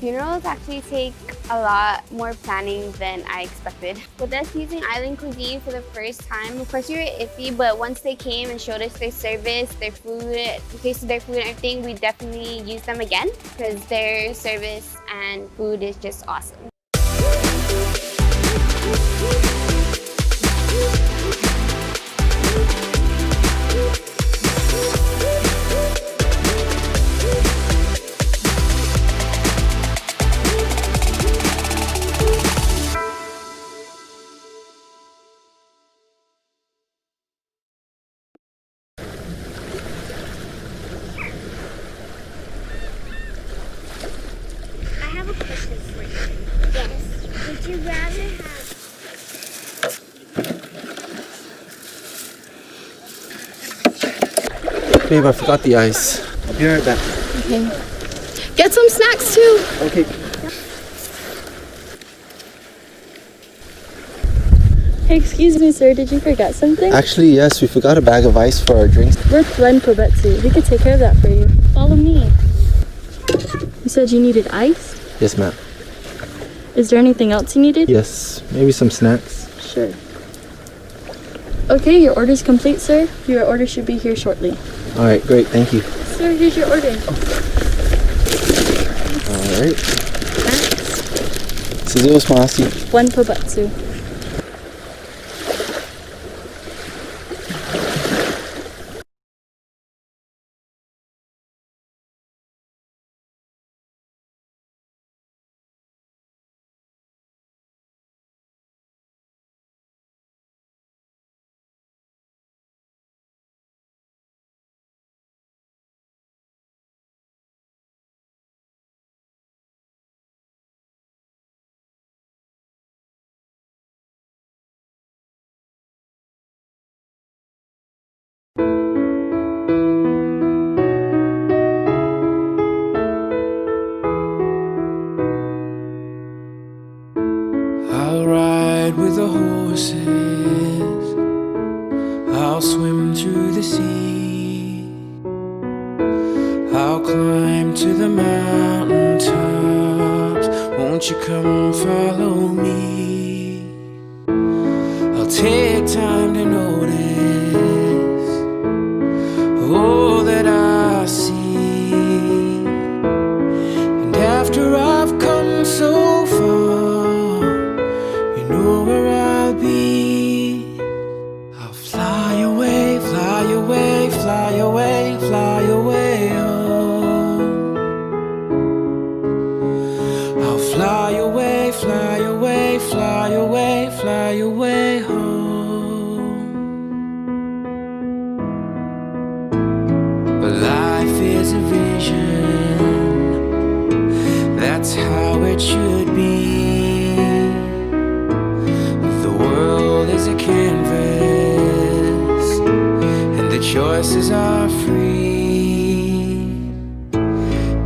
Funerals actually take a lot more planning than I expected. With us using island cuisine for the first time, of course we were iffy, but once they came and showed us their service, their food, we tasted their food and everything, we definitely use them again because their service and food is just awesome. I have a question for you. Yes. Would you rather have... Babe, I forgot the ice. I'll be right back. Okay. Get some snacks too. Okay. Hey, excuse me, sir. Did you forget something? Actually, yes, we forgot a bag of ice for our drinks. We're one Pobetsu. We could take care of that for you. Follow me. You said you needed ice? Yes, ma'am. Is there anything else you needed? Yes, maybe some snacks. Sure. Okay, your order's complete, sir. Your order should be here shortly. All right, great. Thank you. Sir, here's your order. All right. Thanks. Suzuo smasi. One Pobetsu. I'll ride with the horses, I'll swim through the sea, I'll climb to the mountain tops. Won't you come follow me? I'll take time to notice all that I see, and after I've come so far, you know where I'll be. I'll fly away, fly away, fly away, fly away home. I'll fly away, fly away, fly away, fly away home. But life is a vision, that's how it should be. Is a canvas, and the choices are free.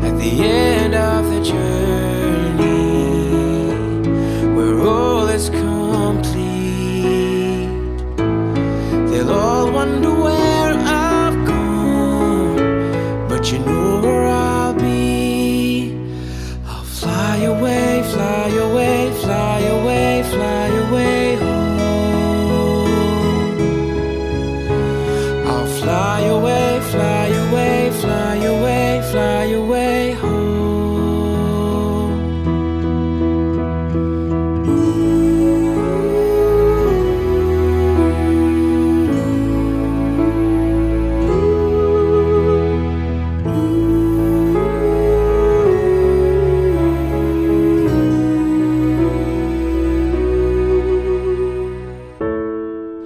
At the end of the journey, where all is complete, they'll all wonder where I've gone, but you know where I'll be. I'll fly away, fly away, fly away, fly away home. Fly away, fly away, fly away, fly away home.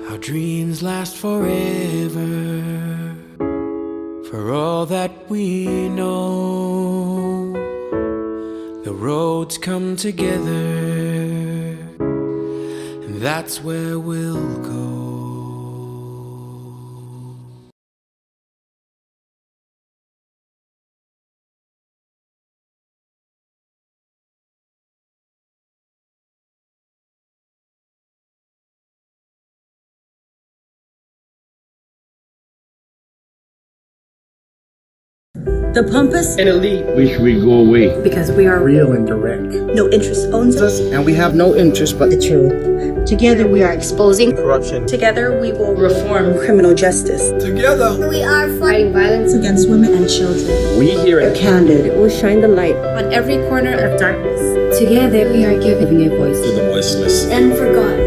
Our dreams last forever, for all that we know. The roads come together, and that's where we'll go. The pompous and elite wish we go away. because we are Real and direct. no interest owns us. And we have no interest but The truth. Together we are exposing corruption. Together we will reform criminal justice Together. We are Fighting violence. against women and children. We here at Candid We'll shine the light. on every corner of darkness. Together we are giving a voice To the voiceless. and forgotten.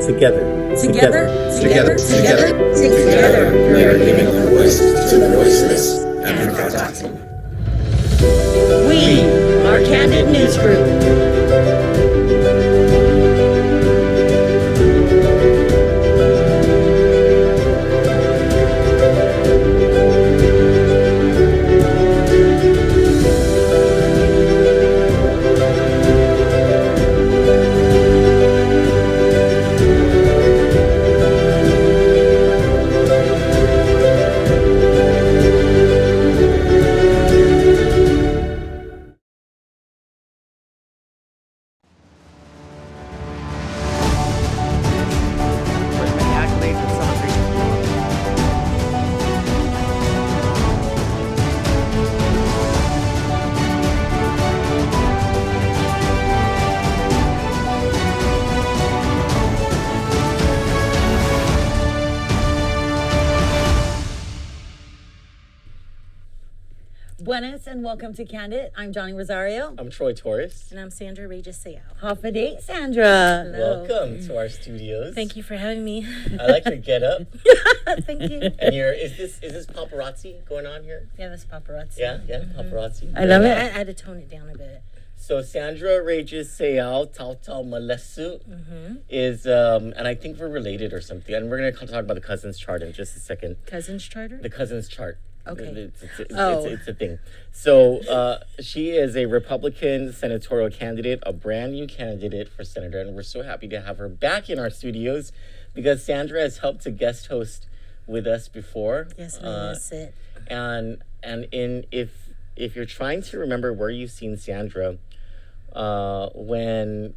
Together. Together, Together. together, we are giving a voice to the voiceless and forgotten. We are Candid News Group. Buenas and welcome to Candid. I'm Johnny Rosario. I'm Troy Torres. And I'm Sandra Reyes Seau. Half a date, Sandra. Welcome to our studios. Thank you for having me. I like your getup. Thank you. And is this paparazzi going on here? Yeah, that's paparazzi. Yeah, paparazzi. I love I it. had to tone it down a bit. So Sandra Reyes Seau, Tau Malesu, is and I think we're related or something. And we're gonna talk about the cousins chart in just a second. Cousins charter? The cousins chart. Okay. It's a thing. So she is a Republican senatorial candidate, a brand new candidate for senator, and we're so happy to have her back in our studios because Sandra has helped to guest host with us before. Yes, I miss it. And if you're trying to remember where you've seen Sandra, when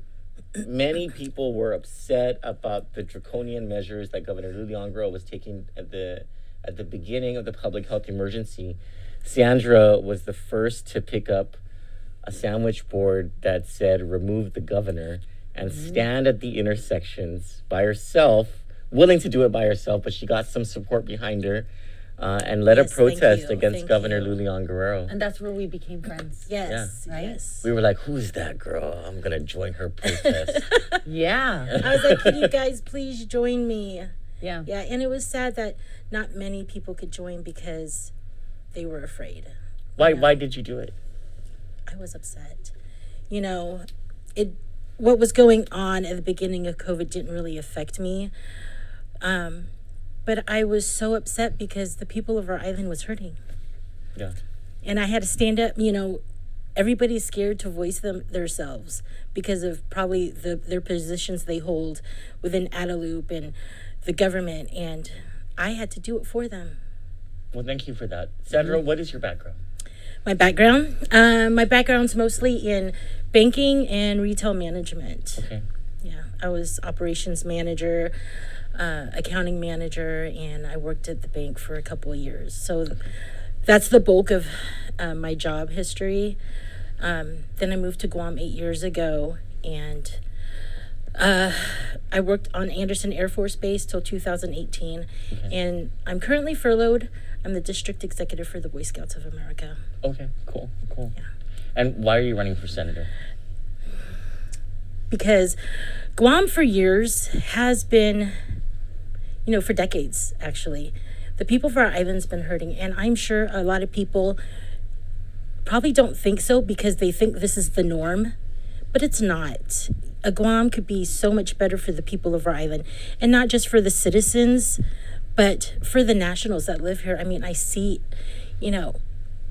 many people were upset about the draconian measures that Governor Luliangro was taking at the beginning of the public health emergency, Sandra was the first to pick up a sandwich board that said remove the governor and stand at the intersections by herself, willing to do it by herself, but she got some support behind her and led a protest against Governor Lulian Guerrero. And that's where we became friends. Yes, Right? yes. We were like, who's that girl? I'm going to join her protest. Yeah. I was like, can you guys please join me? Yeah. Yeah, and it was sad that not many people could join because they were afraid. Why did you do it? I was upset. You know, what was going on at the beginning of COVID didn't really affect me. But I was so upset because the people of our island was hurting. Yeah. And I had to stand up, you know, everybody's scared to voice themselves because of probably their positions they hold within Adelup and the government, and I had to do it for them. Well, thank you for that. Sandra, what is your background? My background's mostly in banking and retail management. Okay. Yeah, I was operations manager, accounting manager, and I worked at the bank for a couple of years. So that's the bulk of my job history. Then I moved to Guam 8 years ago, and I worked on Anderson Air Force Base till 2018, and I'm currently furloughed. I'm the district executive for the Boy Scouts of America. Okay, cool. Yeah. And why are you running for senator? Because Guam for years has been, you know, for decades actually, the people of our island's been hurting, and I'm sure a lot of people probably don't think so because they think this is the norm, but it's not. A Guam could be so much better for the people of our island, and not just for the citizens, but for the nationals that live here. I mean, I see, you know,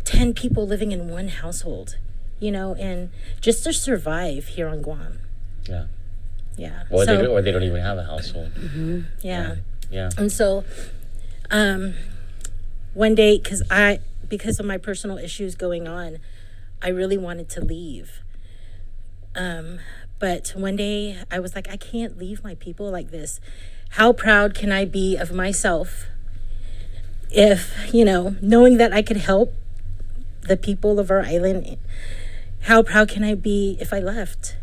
10 people living in one household, you know, and just to survive here on Guam. Yeah. Yeah. Or they don't even have a household. Yeah. Yeah. And so, one day, because of my personal issues going on, I really wanted to leave. But one day I was like, I can't leave my people like this. How proud can I be of myself if, knowing that I could help the people of our island, how proud can I be if I left,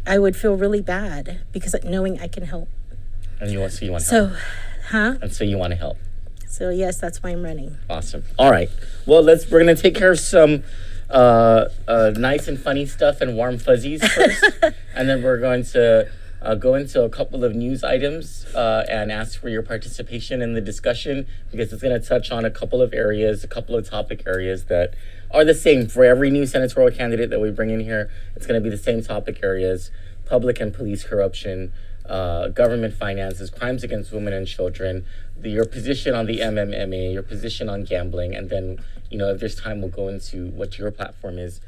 I would feel really bad because knowing I can help. And you want to help. So, And so you want to help. So yes, that's why I'm running. Awesome. All right. Well, we're gonna take care of some nice and funny stuff and warm fuzzies first, and then we're going to go into a couple of news items and ask for your participation in the discussion, because it's going to touch on a couple of topic areas that are the same for every new senatorial candidate that we bring in here. It's going to be the same topic areas: public and police corruption, government finances, crimes against women and children, your position on the MMMA, your position on gambling, and then, if there's time, we'll go into what your platform is.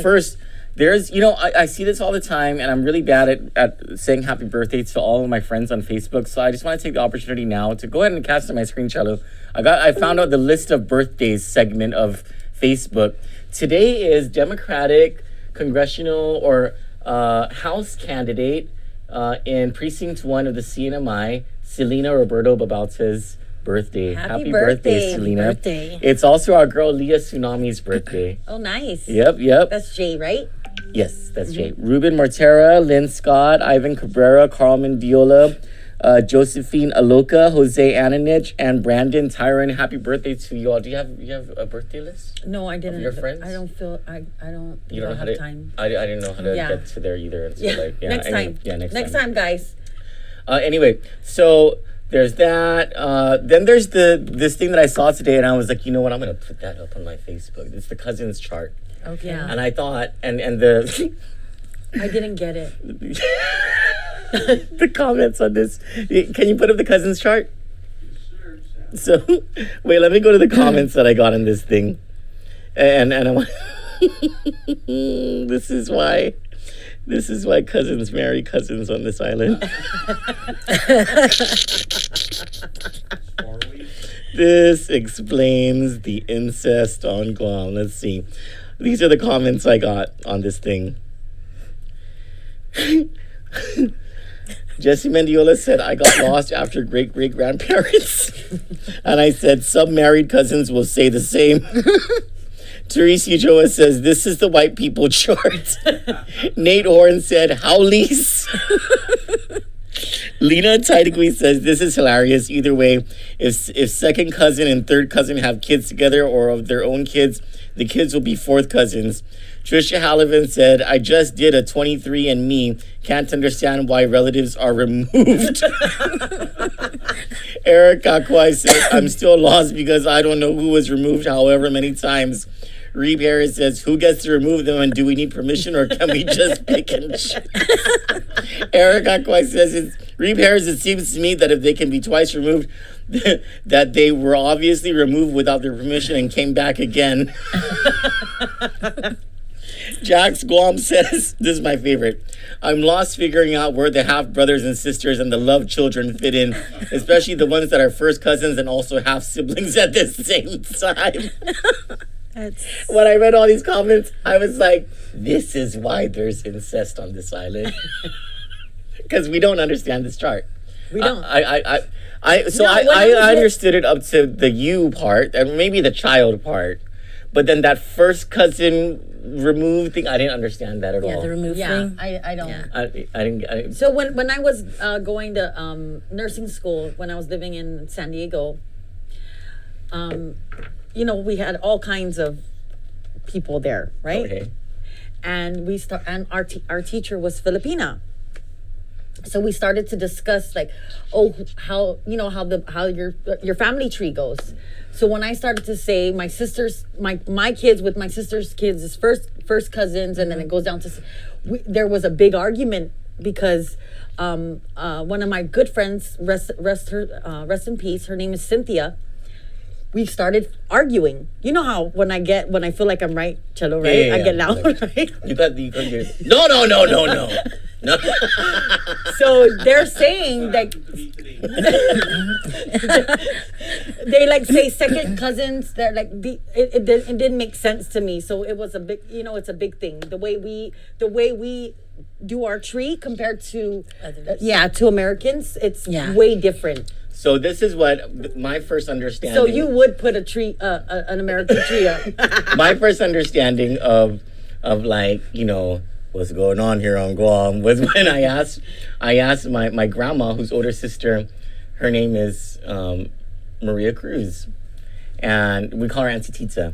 First, there's, I see this all the time, and I'm really bad at saying happy birthday to all of my friends on Facebook, so I just want to take the opportunity now to go ahead and cast on my screen, Chalo. I found out the list of birthdays segment of Facebook. Today is Democratic congressional or House candidate in Precinct 1 of the CNMI, Selena Roberto Babauta's birthday. Happy birthday, Selena. Happy birthday. It's also our girl Leah Tsunami's birthday. Oh, nice. Yep. That's Jay, right? Yes, that's Jay. Ruben Mortera, Lynn Scott, Ivan Cabrera, Carl Mendiola, Josephine Aloka, Jose Ananich, and Brandon Tyron. Happy birthday to you all. Do you have a birthday list? No, I didn't. Of your friends? I don't feel. I don't. You don't know how have to. time. I didn't know how to get to there either. And so Next time. Yeah, next time, guys. Anyway, so there's that. Then there's this thing that I saw today, and I was like, you know what? I'm gonna put that up on my Facebook. It's the cousins chart. Okay. Yeah. And I thought, and the. I didn't get it. The comments on this. Can you put up the cousins chart? So, wait, let me go to the comments that I got on this thing. And I want. This is why cousins marry cousins on this island. This explains the incest on Guam. Let's see. These are the comments I got on this thing. Jesse Mendiola said, I got lost after great-great-grandparents. And I said, some married cousins will say the same. Therese Ujoa says, this is the white people chart. Nate Horn said, howlies. Lena Taidagui says, this is hilarious. Either way, if second cousin and third cousin have kids together or of their own kids, the kids will be fourth cousins. Trisha Hallivan said, I just did a 23andMe. Can't understand why relatives are removed. Eric Kakwai says, I'm still lost because I don't know who was removed however many times. Reeb Harris says, who gets to remove them, and do we need permission, or can we just pick and choose? Eric Kakwai says, Reeb Harris, it seems to me that if they can be twice removed, that they were obviously removed without their permission and came back again. Jax Guam says, this is my favorite, I'm lost figuring out where the half-brothers and sisters and the love children fit in, especially the ones that are first cousins and also half-siblings at the same time. When I read all these comments, I was like, this is why there's incest on this island. Because we don't understand this chart. We don't. I understood it up to the you part and maybe the child part, but then that first cousin remove thing, I didn't understand that at all. Yeah, the remove thing. I don't. Yeah. I didn't. So when I was going to nursing school, when I was living in San Diego, we had all kinds of people there, right? Okay. And our teacher was Filipina. So we started to discuss how your family tree goes. So when I started to say my kids with my sister's kids is first cousins, and then it goes down to, there was a big argument because one of my good friends, rest in peace, her name is Cynthia. We started arguing. You know how when I feel like I'm right, Chelo, right? Yeah. I get loud, right? You got no. No. So they're saying that they say second cousins. They're like it didn't make sense to me. So it was a big, it's a big thing. The way we do our tree compared to others. To Americans, it's way different. So this is what my first understanding. So you would put a tree, an American tree up. My first understanding of like, you know, what's going on here on Guam was when I asked my grandma, whose older sister, her name is Maria Cruz, and we call her Auntie Tita.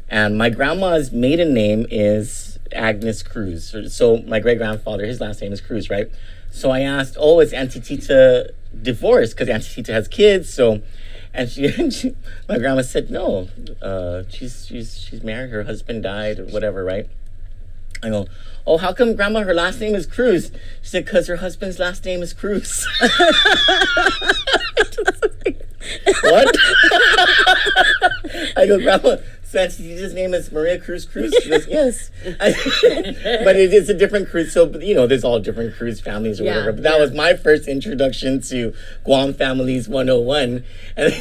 And my grandma's maiden name is Agnes Cruz. So my great grandfather, his last name is Cruz, right? So I asked, oh, is Auntie Tita divorced? Because Auntie Tita has kids. So, and my grandma said, no, she's married. Her husband died or whatever, right? I go, oh, how come grandma, her last name is Cruz? She said, because her husband's last name is Cruz. What? I go, grandma, so Auntie name is Maria Cruz. She goes, yes. But it is a different Cruz. So, you know, there's all different Cruz families or whatever. But that was my first introduction to Guam Families 101. And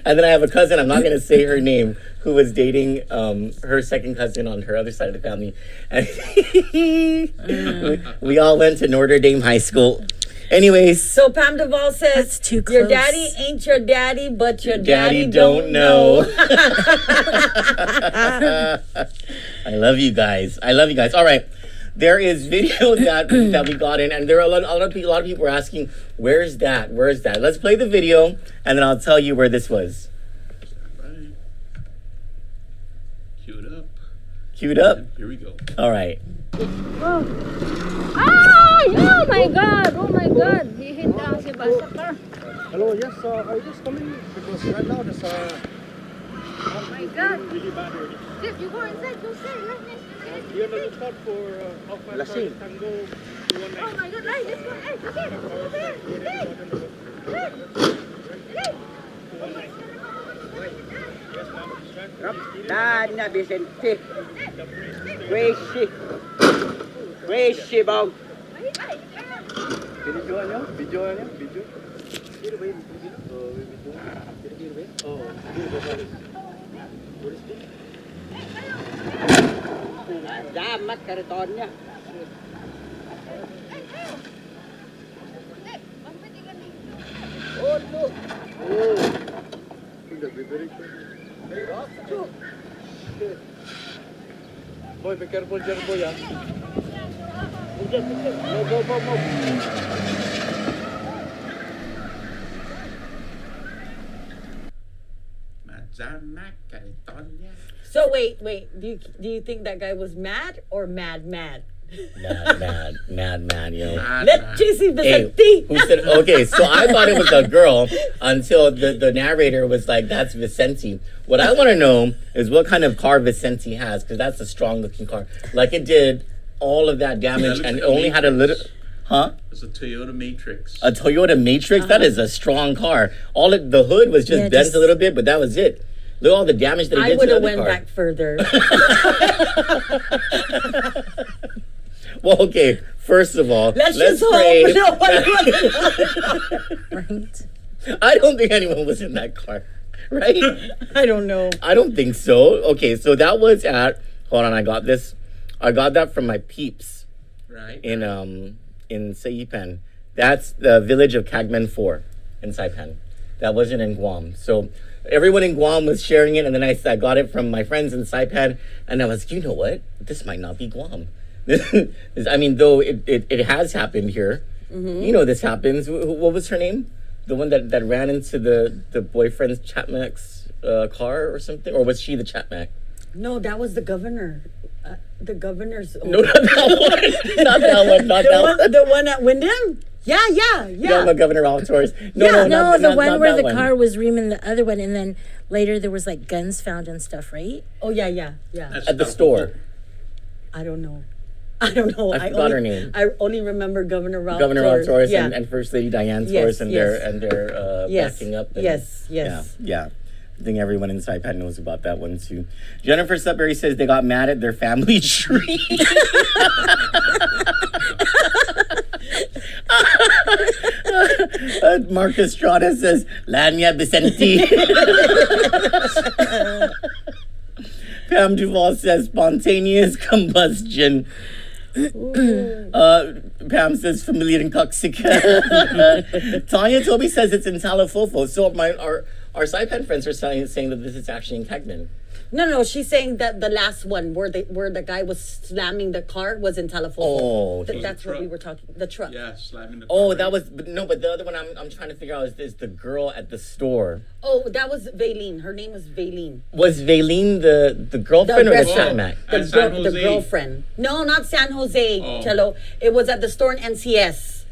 then I have a cousin, I'm not going to say her name, who was dating her second cousin on her other side of the family. And we all went to Notre Dame High School. Anyways. So Pam Duvall says, That's too close. Your daddy ain't your daddy, but your Daddy don't know. I love you guys. All right. There is video that we got in, and there are a lot of people were asking, where's that? Let's play the video, and then I'll tell you where this was. Right. Queued up. Here we go. All right. Oh my God! He hit down si Basakar. Hello, yes, are you just coming? Because right now there's Oh my God! Really bad already. Dip, you go inside. Go stay. You're gonna look out for how far Lasing. Tango 219. Oh my God! Let's go. Hey, let's go over there. Dana Vicente. Crazy bang. Video. Damat karitonnya. Oh no. Boy, be careful dyan, boy, ah. Go. So wait. Do you think that guy was mad or mad? Mad, you know. Let Chasey Hey, Vicente. who said, okay, so I thought it was a girl until the narrator was like, that's Vicente. What I want to know is what kind of car Vicente has, because that's a strong looking car. Like it did all of that damage and it only had a little, huh? It's a Toyota Matrix. A Toyota Matrix? That is a strong car. The hood was just bent a little bit, but that was it. Look at all the damage that he did to the other car. I would have went back further. Well, okay, first of all, let's just pray. hope nobody Right. I don't think anyone was in that car, right? I don't know. I don't think so. Okay, so that was at, hold on, I got that from my peeps. Right. In Saipan. That's the village of Cagman 4 in Saipan. That wasn't in Guam. So everyone in Guam was sharing it, and then I got it from my friends in Saipan, and I was, you know what? This might not be Guam. I mean, though it has happened here. Mm-hmm. You know this happens. What was her name? The one that ran into the boyfriend's Chatmac's car or something? Or was she the Chatmac? No, that was the governor. The governor's... No, not that one. Not that one. The one at Wyndham? Yeah. Yeah, the Governor Ralph Torres. No, the one where the car was reaming the other one, and then later there was like guns found and stuff, right? Oh, yeah. At the store. I don't know. I forgot her name. I only remember Governor Ralph Torres yeah. and First Lady Diane Torres and their backing up. And, yes. Yeah. I think everyone in Saipan knows about that one too. Jennifer Sudbury says they got mad at their family tree. Marcus Strada says, Lania Vicente. Pam Duvall says, spontaneous combustion. Pam says familiar and toxic. Tanya Toby says it's in Talafofo. So our Saipan friends are saying that this is actually in Kegman. No, she's saying that the last one where the guy was slamming the car was in Talafofo. Oh, okay. That's what we were talking. The truck. Yeah, slamming the car. Oh, that was but the other one I'm trying to figure out is the girl at the store. Oh, that was Valine. Her name was Valine. Was Valine the girlfriend or the Sandmac? The girlfriend. No, not San Jose, Cello. It was at the store in NCS.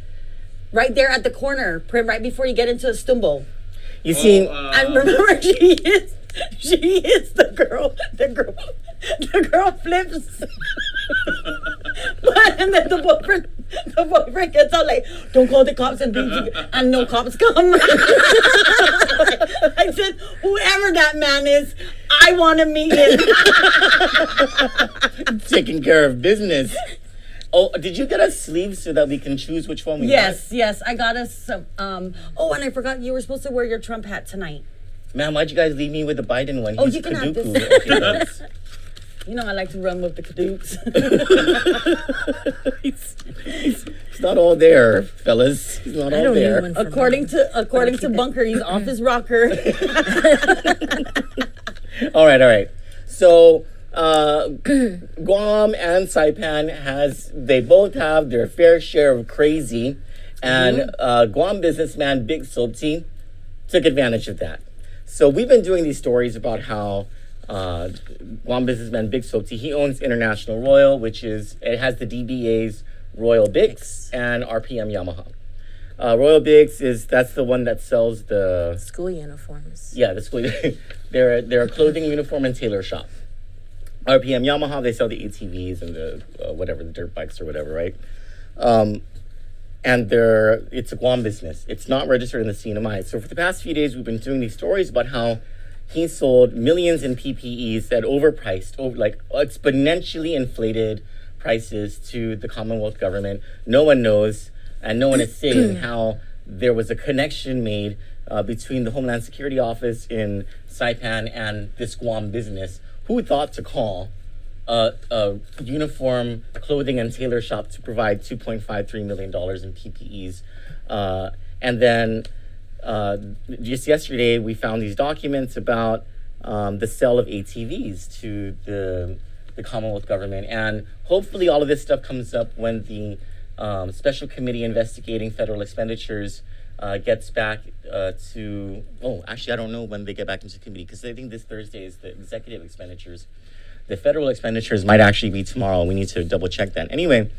Right there at the corner, Prim, right before you get into Estumbo. You see, and remember, she is the girl. The girl flips. And then the boyfriend gets out like, don't call the cops, and no cops come. I said, whoever that man is, I want to meet him. Taking care of business. Oh, did you get us sleeves so that we can choose which one we want? Yes, I got us some. Oh, and I forgot you were supposed to wear your Trump hat tonight. Ma'am, why'd you guys leave me with the Biden one? Oh, He's you can have Kaduku. this. Okay, You know I like to run with the Kadooks. he's not all there, fellas. He's not all there. According to Bunker, he's off his rocker. All right. So Guam and Saipan they both have their fair share of crazy, and Guam businessman Big Sopti took advantage of that. So we've been doing these stories about how Guam businessman Big Sopti, he owns International Royal, it has the DBA's Royal Bigs and RPM Yamaha. Royal Bigs that's the one that sells the School uniforms. Yeah, the school. They're a clothing uniform and tailor shop. RPM Yamaha, they sell the ATVs and the the dirt bikes or whatever, right? And it's a Guam business. It's not registered in the CNMI. So for the past few days, we've been doing these stories about how he sold millions in PPEs at overpriced, exponentially inflated prices to the Commonwealth government. No one knows, and no one is saying how there was a connection made between the Homeland Security Office in Saipan and this Guam business. Who thought to call a uniform clothing and tailor shop to provide $2.53 million in PPEs? And then just yesterday, we found these documents about the sale of ATVs to the Commonwealth government. And hopefully all of this stuff comes up when the special committee investigating federal expenditures gets back to... Oh, actually, I don't know when they get back into the committee, because I think this Thursday is the executive expenditures. The federal expenditures might actually be tomorrow. We need to double check that. Anyway,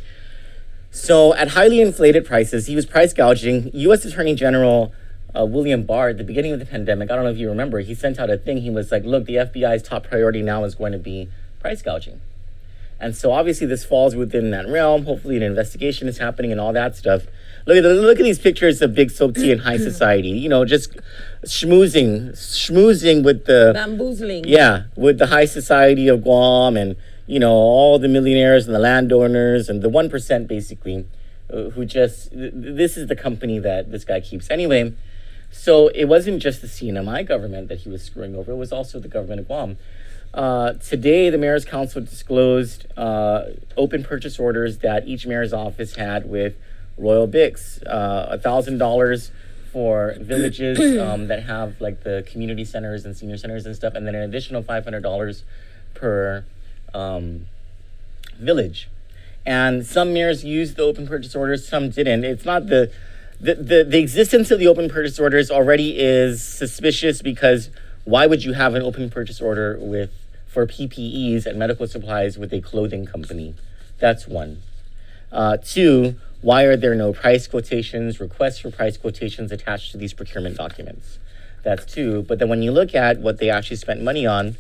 so at highly inflated prices, he was price gouging. U.S. Attorney General William Barr, at the beginning of the pandemic, I don't know if you remember, he sent out a thing. He was like, look, the FBI's top priority now is going to be price gouging. And so obviously this falls within that realm. Hopefully an investigation is happening and all that stuff. Look at these pictures of Big Sopti in high society. You know, just schmoozing with the... Bamboozling. Yeah, with the high society of Guam and, you know, all the millionaires and the landowners and the 1% basically, who just... This is the company that this guy keeps. Anyway, so it wasn't just the CNMI government that he was screwing over. It was also the government of Guam. Today, the Mayor's Council disclosed open purchase orders that each mayor's office had with Royal Bigs. $1,000 for villages that have like the community centers and senior centers and stuff, and then an additional $500 per village. And some mayors used the open purchase orders, some didn't. It's not the existence of the open purchase orders already is suspicious, because why would you have an open purchase order for PPEs and medical supplies with a clothing company? That's one. Two, why are there no price quotations, requests for price quotations attached to these procurement documents? That's two. But then when you look at what they actually spent money on,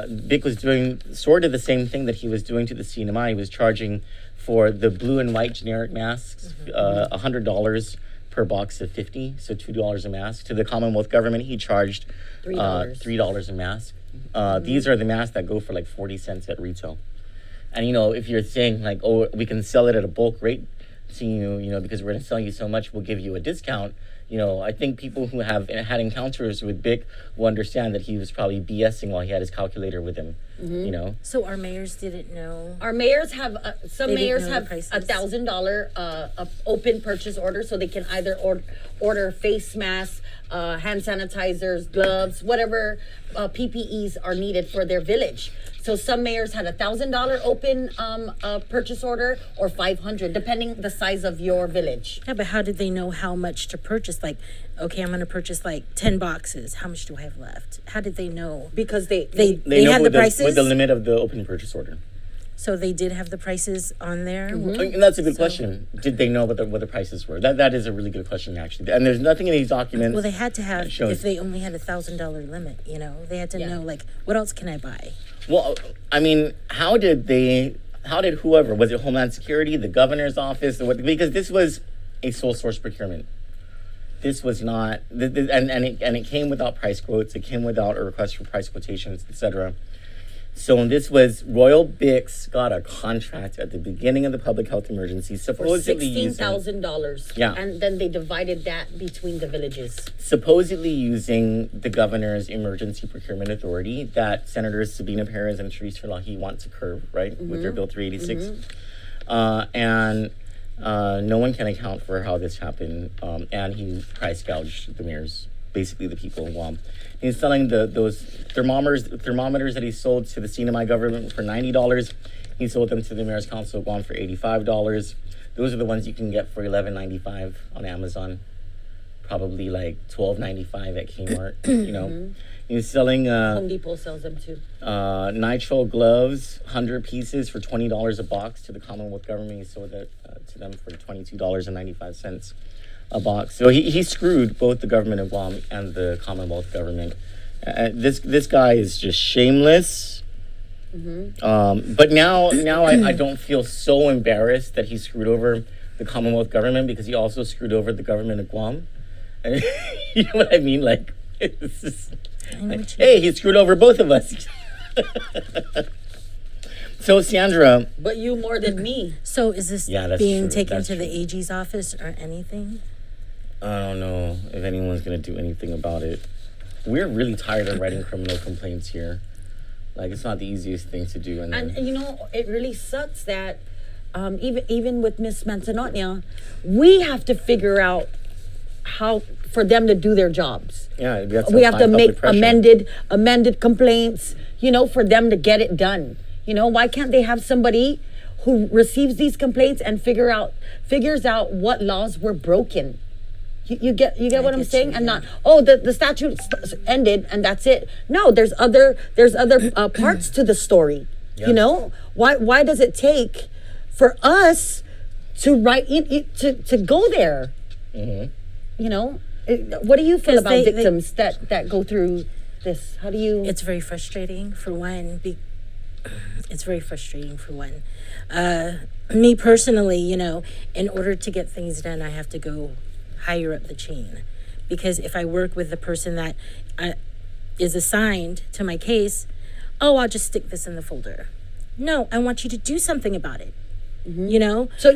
Vic was doing sort of the same thing that he was doing to the CNMI. He was charging for the blue and white generic masks, $100 per box of 50, so $2 a mask. To the Commonwealth government, he charged $3 a mask. These are the masks that go for like 40 cents at retail. And, you know, if you're saying like, oh, we can sell it at a bulk rate to you, because we're going to sell you so much, we'll give you a discount. I think people who have had encounters with Bic will understand that he was probably BSing while he had his calculator with him. So our mayors didn't know. Our mayors have some They didn't mayors know the have prices. $1,000 open purchase order, so they can either order face masks, hand sanitizers, gloves, whatever PPEs are needed for their village. So some mayors had $1,000 open purchase order or $500, depending the size of your village. Yeah, but how did they know how much to purchase? Like, okay, I'm going to purchase like 10 boxes. How much do I have left? How did they know? Because they They know had the prices. with the limit of the open purchase order. So they did have the prices on there. And that's a good question. Did they know what the prices were? That is a really good question, actually. And there's nothing in these documents. Well, they had to have, that shows- if they only had $1,000 limit, they had to know, like, what else can I buy? Well, I mean, how did whoever, was it Homeland Security, the governor's office, or what? Because this was a sole source procurement. This was not, and it came without price quotes. It came without a request for price quotations, etc. So this was Royal Bics got a contract at the beginning of the public health emergency, for supposedly $16,000. Yeah. And then they divided that between the villages. supposedly using the governor's emergency procurement authority that Senators Sabina Perez and Therese Terlahi want to curb, right, with their Bill 386. And no one can account for how this happened. And he price gouged the mayors, basically the people in Guam. He's selling those thermometers that he sold to the CNMI government for $90. He sold them to the Mayor's Council of Guam for $85. Those are the ones you can get for $11.95 on Amazon. Probably like $12.95 at Kmart. He's selling Home Depot sells them too. nitrile gloves, 100 pieces for $20 a box to the Commonwealth government. He sold it to them for $22.95 a box. So he screwed both the government of Guam and the Commonwealth government. This guy is just shameless. But now I don't feel so embarrassed that he screwed over the Commonwealth government, because he also screwed over the government of Guam. And you know what I mean? Like, it's just, hey, he screwed over both of us. So Sandra, But you more than me. So is this that's being true. taken That's to the true. AG's office or anything? I don't know if anyone's gonna do anything about it. We're really tired of writing criminal complaints here. Like, it's not the easiest thing to do. And And it really sucks that even with Miss Manzanonia, we have to figure out how for them to do their jobs. yeah, We have to apply make public pressure. amended complaints, for them to get it done. Why can't they have somebody who receives these complaints and figures out what laws were broken? You get what I'm get saying? you, And yeah. not the statute ended and that's it. No, there's other parts to the story. Yeah. Why does it take for us to write to go there? What do you feel 'Cause about they- victims that go through this? How do you? It's very frustrating for one. It's very frustrating for one. Me personally, in order to get things done, I have to go higher up the chain, because if I work with the person that is assigned to my case, I'll just stick this in the folder. No, I want you to do something about it.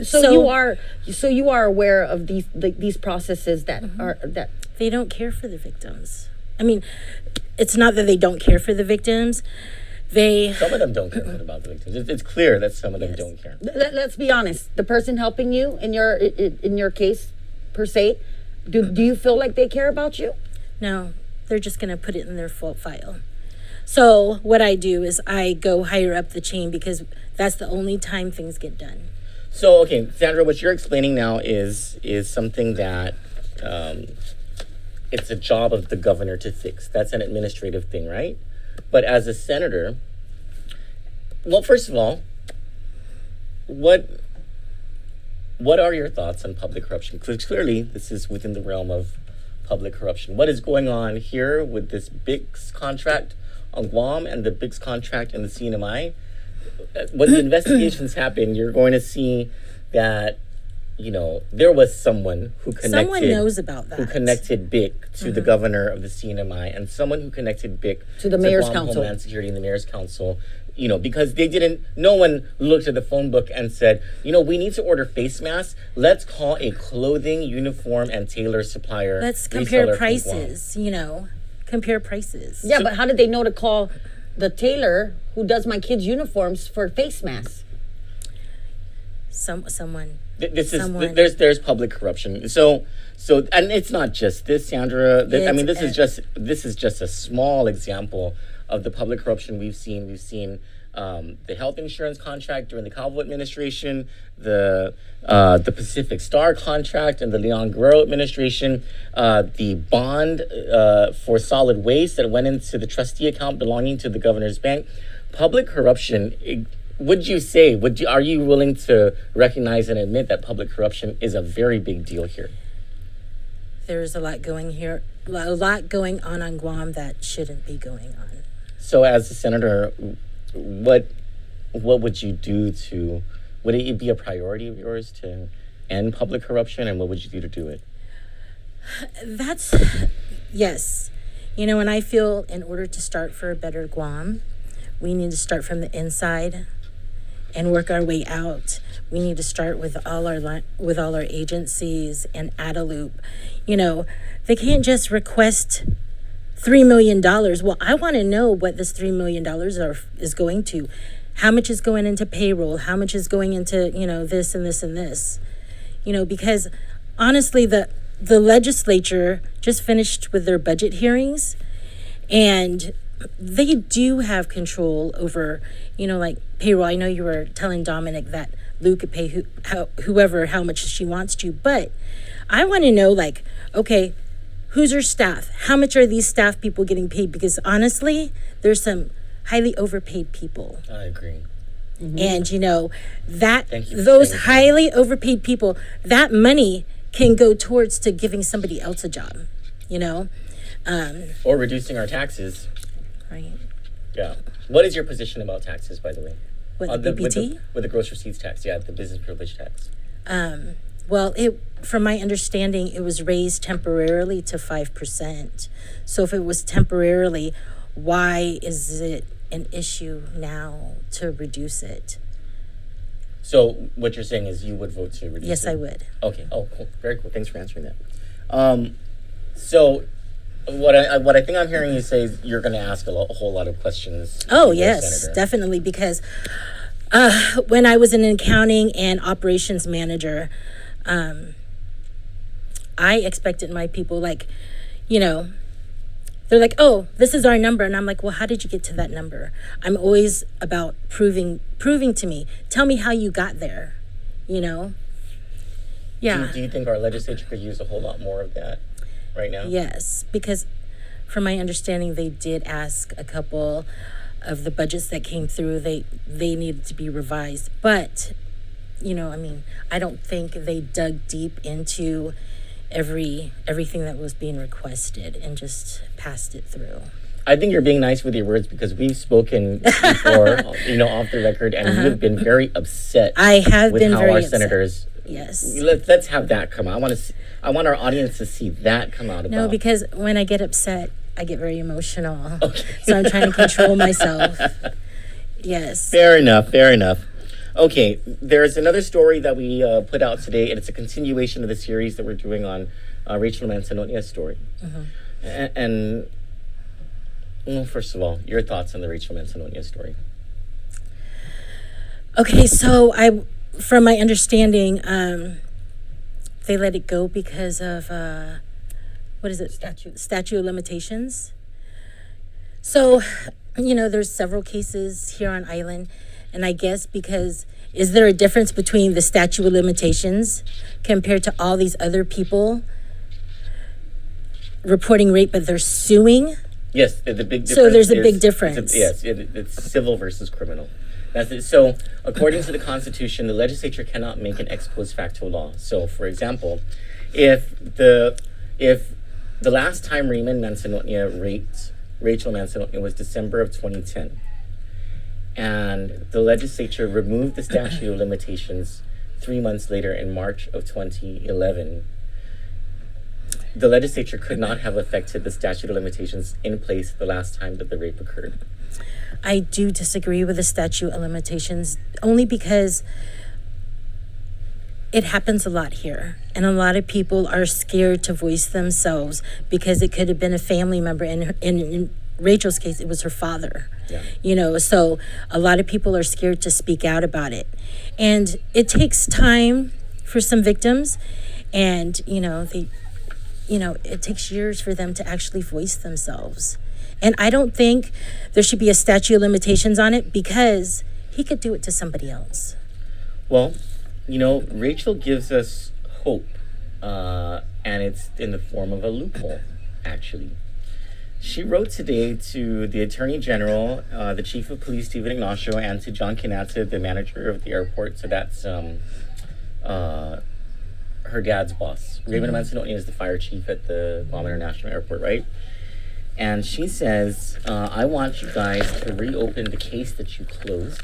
So you are aware of these processes that are that they don't care for the victims. I mean, it's not that they don't care for the victims. Some of them don't care about the victims. It's clear that some of them don't care. let's be honest. The person helping you in your case, per se, do you feel like they care about you? No, they're just going to put it in their fault file. So what I do is I go higher up the chain, because that's the only time things get done. So, okay, Sandra, what you're explaining now is something that it's a job of the governor to fix. That's an administrative thing, right? But as a senator, well, first of all, what are your thoughts on public corruption? Because clearly this is within the realm of public corruption. What is going on here with this BICS contract on Guam and the BICS contract in the CNMI? When the investigations happen, you're going to see that, there was someone who connected. Someone knows about that. Who connected BIC to the governor of the CNMI, and someone who connected BIC To the Mayor's Guam Council. Homeland Security and the Mayor's Council. because no one looked at the phone book and said, we need to order face masks. Let's call a clothing, uniform, and tailor supplier. Let's compare prices, compare prices. Yeah, but how did they know to call the tailor who does my kids' uniforms for face masks? Someone. There's public corruption. So and it's not just this, Sandra. This is just a small example of the public corruption we've seen. We've seen the health insurance contract during the Calvo administration, the Pacific Star contract and the Leon Guerrero administration, the bond for solid waste that went into the trustee account belonging to the governor's bank. Public corruption. Would you say? Are you willing to recognize and admit that public corruption is a very big deal here? There's a lot going on Guam that shouldn't be going on. So, as a senator, what would you do would it be a priority of yours to end public corruption, and what would you do it? Yes. And I feel in order to start for a better Guam, we need to start from the inside and work our way out. We need to start with all our agencies and add a loop. They can't just request $3 million. Well, I want to know what this $3 million is going to. How much is going into payroll? How much is going into, this and this and this? Because honestly, the legislature just finished with their budget hearings, and they do have control over, like payroll. I know you were telling Dominic that Lou could pay whoever how much she wants to, but I want to know, okay, who's her staff? How much are these staff people getting paid? Because honestly, there's some highly overpaid people. I agree. Mm-hmm. And those highly overpaid people, that money can go towards to giving somebody else a job, or reducing our taxes. Right. Yeah. What is your position about taxes, by the way? What, the BPT? With the gross receipts tax, the business privilege tax. Well, from my understanding, it was raised temporarily to 5%. So if it was temporarily, why is it an issue now to reduce it? So what you're saying is you would vote to reduce it? Yes, I would. Okay. Oh, cool. Very cool. Thanks for answering that. So what I think I'm hearing you say is you're going to ask a whole lot of questions. Oh, yes, Senator. Definitely. Because when I was an accounting and operations manager, I expected my people, they're like, oh, this is our number. And I'm like, well, how did you get to that number? I'm always about proving to me. Tell me how you got there, Yeah. Do you think our legislature could use a whole lot more of that right now? Yes, because from my understanding, they did ask a couple of the budgets that came through. They needed to be revised. But, I don't think they dug deep into everything that was being requested and just passed it through. I think you're being nice with your words because we've spoken before, off the record, and you've been very upset. I have with been how very our upset. Senators. Yes. Let's have that come out. I want our audience to see that come out. No, because when I get upset, I get very emotional. Okay. So I'm trying to control myself. Yes. Fair enough. Okay, there's another story that we put out today, and it's a continuation of the series that we're doing on Rachel Manzanonia's story. And well, first of all, your thoughts on the Rachel Manzanonia story. Okay, so from my understanding, they let it go because of, what is it? Statute of limitations. So, there's several cases here on island, and I guess because, is there a difference between the statute of limitations compared to all these other people reporting rape, but they're suing? Yes, the big difference. So there's a big difference. It's civil versus criminal. That's it. So, according to the Constitution, the legislature cannot make an ex post facto law. So, for example, if the last time Raymond Manzanonia raped Rachel Manzanonia was December of 2010, and the legislature removed the statute of limitations 3 months later in March of 2011, the legislature could not have affected the statute of limitations in place the last time that the rape occurred. I do disagree with the statute of limitations only because it happens a lot here, and a lot of people are scared to voice themselves because it could have been a family member. In Rachel's case, it was her father. Yeah. You know, so a lot of people are scared to speak out about it, and it takes time for some victims, and it takes years for them to actually voice themselves. And I don't think there should be a statute of limitations on it because he could do it to somebody else. Well, Rachel gives us hope, and it's in the form of a loophole, actually. She wrote today to the Attorney General, the Chief of Police, Stephen Ignacio, and to John Canazza, the manager of the airport. So that's her dad's boss. Raymond Manzanoni is the fire chief at the Guam International Airport, right? And she says, I want you guys to reopen the case that you closed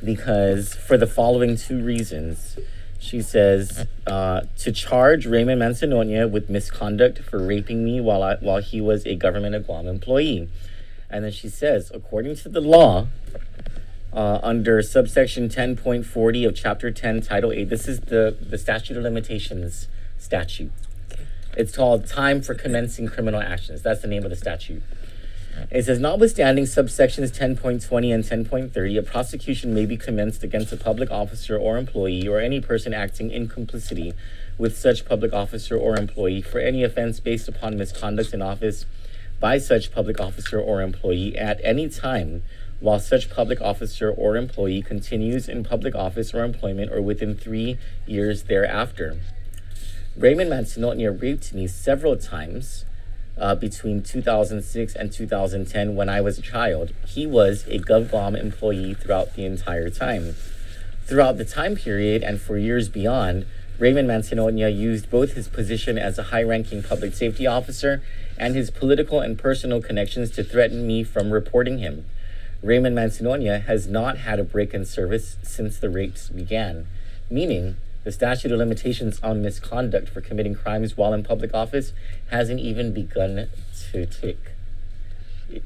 because for the following two reasons. She says, to charge Raymond Manzanoni with misconduct for raping me while he was a government of Guam employee. And then she says, according to the law, under subsection 10.40 of Chapter 10, Title 8, this is the statute of limitations statute. It's called Time for Commencing Criminal Actions. That's the name of the statute. It says, notwithstanding subsections 10.20 and 10.30, a prosecution may be commenced against a public officer or employee or any person acting in complicity with such public officer or employee for any offense based upon misconduct in office by such public officer or employee at any time while such public officer or employee continues in public office or employment or within 3 years thereafter. Raymond Manzanoni raped me several times between 2006 and 2010 when I was a child. He was a GovGuam employee throughout the entire time. Throughout the time period and for years beyond, Raymond Manzanoni used both his position as a high-ranking public safety officer and his political and personal connections to threaten me from reporting him. Raymond Manzanoni has not had a break in service since the rapes began, meaning the statute of limitations on misconduct for committing crimes while in public office hasn't even begun to tick.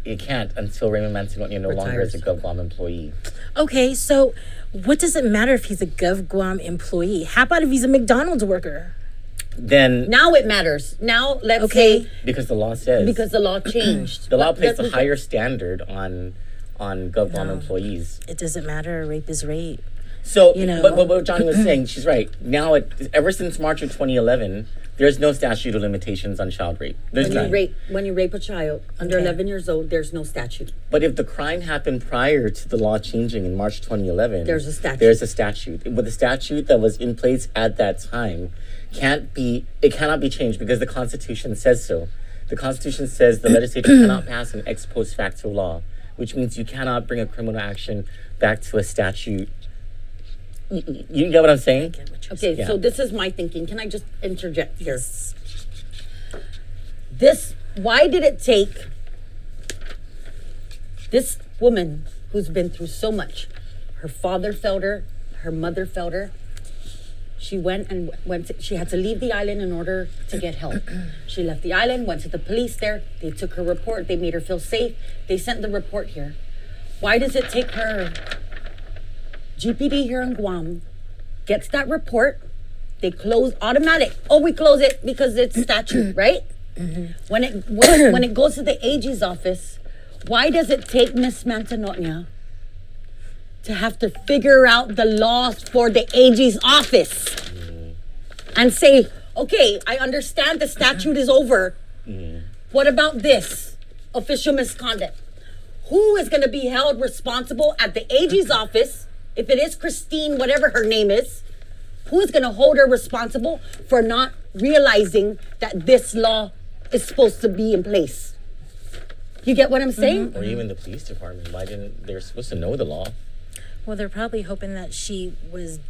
It can't until Raymond Manzanoni no longer is a GovGuam employee. Okay, so what does it matter if he's a GovGuam employee? How about if he's a McDonald's worker? Then now it matters. Now let's say because the law says because the law changed. The law placed a higher standard on GovGuam employees. It doesn't matter. Rape is rape. So, but what Johnny was saying, she's right. Now, ever since March of 2011, there's no statute of limitations on child rape. There's none. When you rape a child under 11 years old, there's no statute. But if the crime happened prior to the law changing in March 2011, there's a statute. There's a statute. But the statute that was in place at that time cannot be changed because the Constitution says so. The Constitution says the legislature cannot pass an ex post facto law, which means you cannot bring a criminal action back to a statute. You get what I'm saying? Okay, so this is my thinking. Can I just interject here? Why did it take this woman who's been through so much? Her father failed her, her mother failed her. She she had to leave the island in order to get help. She left the island, went to the police there. They took her report. They made her feel safe. They sent the report here. Why does it take her? GPD here in Guam gets that report. They close automatic. Oh, we close it because it's statute, right? When it goes to the AG's office, why does it take Miss Manzanoni to have to figure out the laws for the AG's office and say, okay, I understand the statute is over. What about this official misconduct? Who is going to be held responsible at the AG's office? If it is Christine, whatever her name is, who is going to hold her responsible for not realizing that this law is supposed to be in place? You get what I'm saying? Or even the police department. They're supposed to know the law. Well, they're probably hoping that she wasn't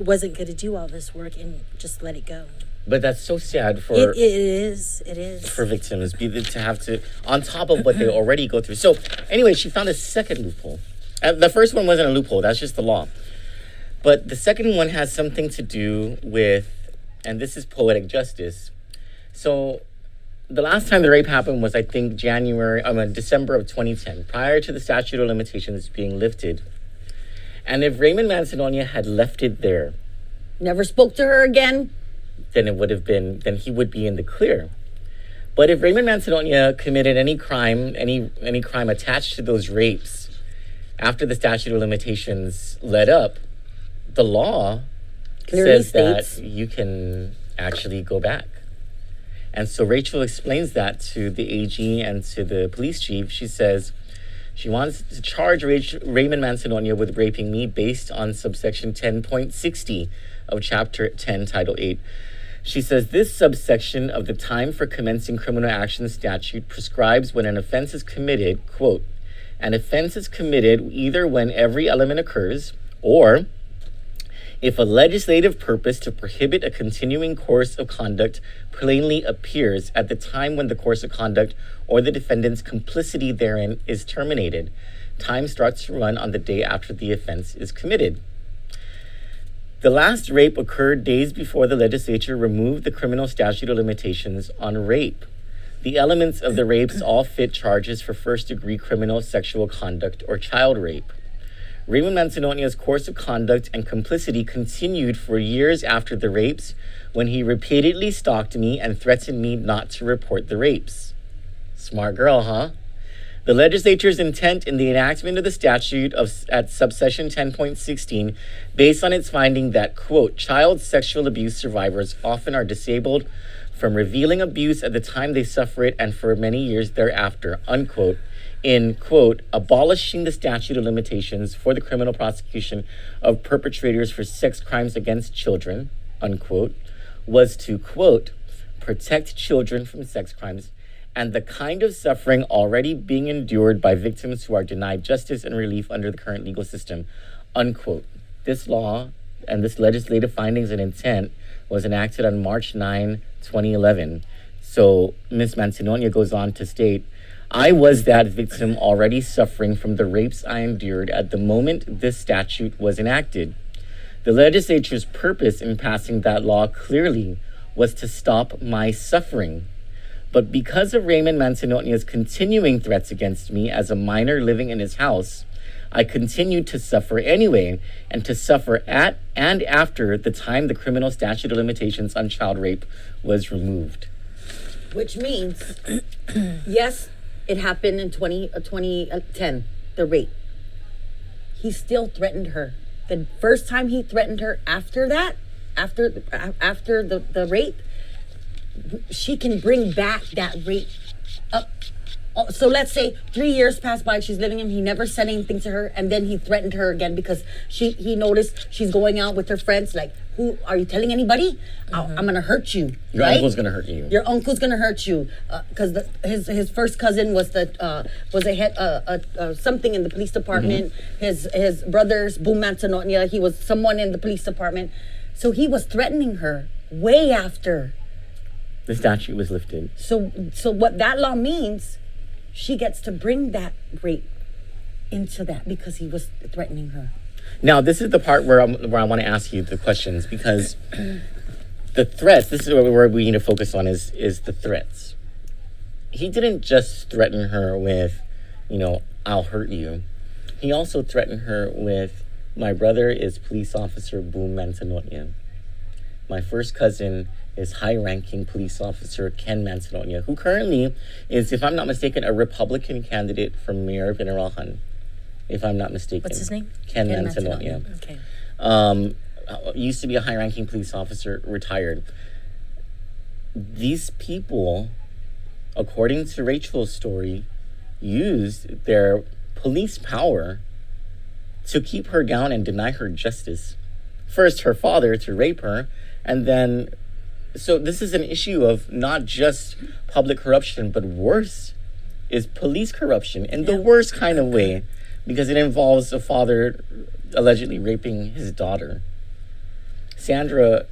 going to do all this work and just let it go. But that's so sad for it is for victims to have to on top of what they already go through. So anyway, she found a second loophole. The first one wasn't a loophole, that's just the law. But the second one has something to do with, and this is poetic justice. So the last time the rape happened was, I think, December of 2010, prior to the statute of limitations being lifted. And if Raymond Manzanonia had left it there, Never spoke to her again. then he would be in the clear. But if Raymond Manzanonia committed any crime attached to those rapes after the statute of limitations let up, the law Clearly says states. that you can actually go back. And so Rachel explains that to the AG and to the police chief. She says she wants to charge Raymond Manzanonia with raping me based on subsection 10.60 of Chapter 10, Title 8. She says this subsection of the time for commencing criminal action statute prescribes when an offense is committed, quote, an offense is committed either when every element occurs or if a legislative purpose to prohibit a continuing course of conduct plainly appears at the time when the course of conduct or the defendant's complicity therein is terminated. Time starts to run on the day after the offense is committed. The last rape occurred days before the legislature removed the criminal statute of limitations on rape. The elements of the rapes all fit charges for first-degree criminal sexual conduct or child rape. Raymond Manzanonia's course of conduct and complicity continued for years after the rapes, when he repeatedly stalked me and threatened me not to report the rapes. Smart girl, huh? The legislature's intent in the enactment of the statute at subsection 10.16, based on its finding that, quote, child sexual abuse survivors often are disabled from revealing abuse at the time they suffer it and for many years thereafter, unquote, in, quote, abolishing the statute of limitations for the criminal prosecution of perpetrators for sex crimes against children, unquote, was to, quote, protect children from sex crimes and the kind of suffering already being endured by victims who are denied justice and relief under the current legal system, unquote. This law and this legislative findings and intent was enacted on March 9, 2011. So Ms. Manzanonia goes on to state, I was that victim already suffering from the rapes I endured at the moment this statute was enacted. The legislature's purpose in passing that law clearly was to stop my suffering. But because of Raymond Manzanonia's continuing threats against me as a minor living in his house, I continued to suffer anyway, and to suffer at and after the time the criminal statute of limitations on child rape was removed. Which means, yes, it happened in 2010, the rape. He still threatened her. The first time he threatened her after that, after the rape, she can bring back that rape up. So let's say 3 years passed by, she's living him, he never said anything to her, and then he threatened her again because he noticed she's going out with her friends, like, who, are you telling anybody? I'm gonna hurt you. Your right? uncle's gonna hurt you. Your uncle's gonna hurt you, because his first cousin was a head something in the police department. His brother's Boom Manzanonia, he was someone in the police department, so he was threatening her way after the statute was lifted. So what that law means, she gets to bring that rape into that because he was threatening her. Now, this is the part where I want to ask you the questions, because the threats, this is where we need to focus on is the threats. He didn't just threaten her with, I'll hurt you. He also threatened her with, my brother is police officer Boom Manzanonia. My first cousin is high-ranking police officer Ken Manzanonia, who currently is, if I'm not mistaken, a Republican candidate for mayor of Inarajan. If I'm not mistaken. What's his name? Ken Manzanonia. Okay. Used to be a high-ranking police officer, retired. These people, according to Rachel's story, used their police power to keep her down and deny her justice. First, her father to rape her, and then, so this is an issue of not just public corruption, but worse is police corruption in the worst kind of way, because it involves a father allegedly raping his daughter. Sandra,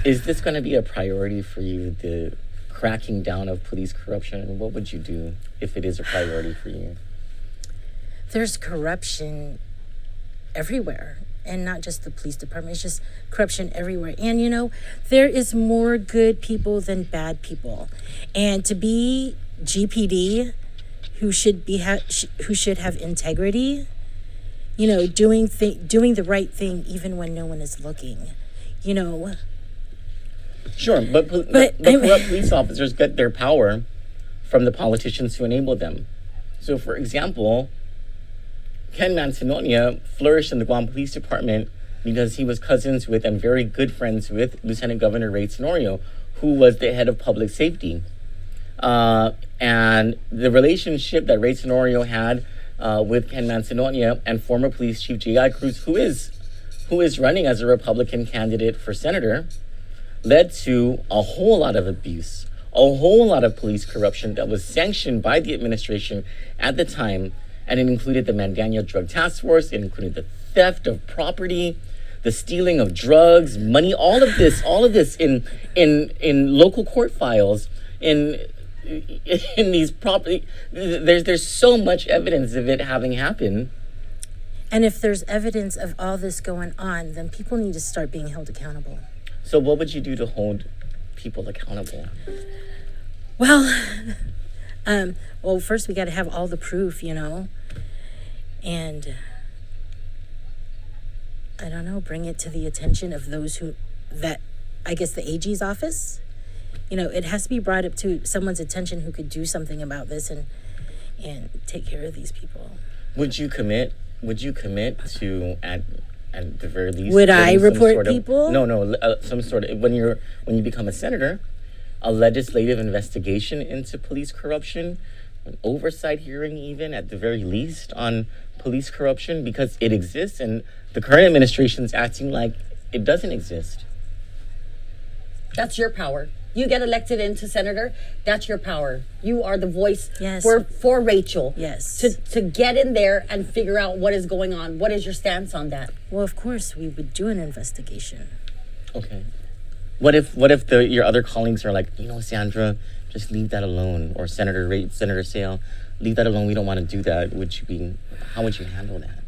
is this going to be a priority for you, the cracking down of police corruption? And what would you do if it is a priority for you? There's corruption everywhere. and not just the police department. It's just corruption everywhere. And you know, there is more good people than bad people. And to be GPD, who should have integrity, you know, doing the right thing even when no one is looking, you know. Sure, but corrupt police officers get their power from the politicians who enable them. So, for example, Ken Manzanonia flourished in the Guam Police Department because he was cousins with and very good friends with Lieutenant Governor Reyes Seau, who was the head of public safety. And the relationship that Reyes Seau had with Ken Manzanonia and former police chief J.I. Cruz, who is running as a Republican candidate for senator, led to a whole lot of abuse, a whole lot of police corruption that was sanctioned by the administration at the time. And it included the Mandania Drug Task Force, it included the theft of property, the stealing of drugs, money, all of this in local court files, in these property. There's so much evidence of it having happened. And if there's evidence of all this going on, then people need to start being held accountable. So what would you do to hold people accountable? Well, first we got to have all the proof, you know, and I don't know, bring it to the attention of those I guess the AG's office, you know, it has to be brought up to someone's attention who could do something about this and take care of these people. Would you commit to at the very least? Would I report people? No. Some sort of when you become a senator, a legislative investigation into police corruption, an oversight hearing, even at the very least, on police corruption, because it exists, and the current administration is acting like it doesn't exist. That's your power. You get elected into senator, that's your power. You are the voice for Rachel. Yes. To get in there and figure out what is going on. What is your stance on that? Well, of course, we would do an investigation. Okay. What if your other colleagues are like, you know, Sandra, just leave that alone, or Senator Sayo, leave that alone. We don't want to do that. How would you handle that?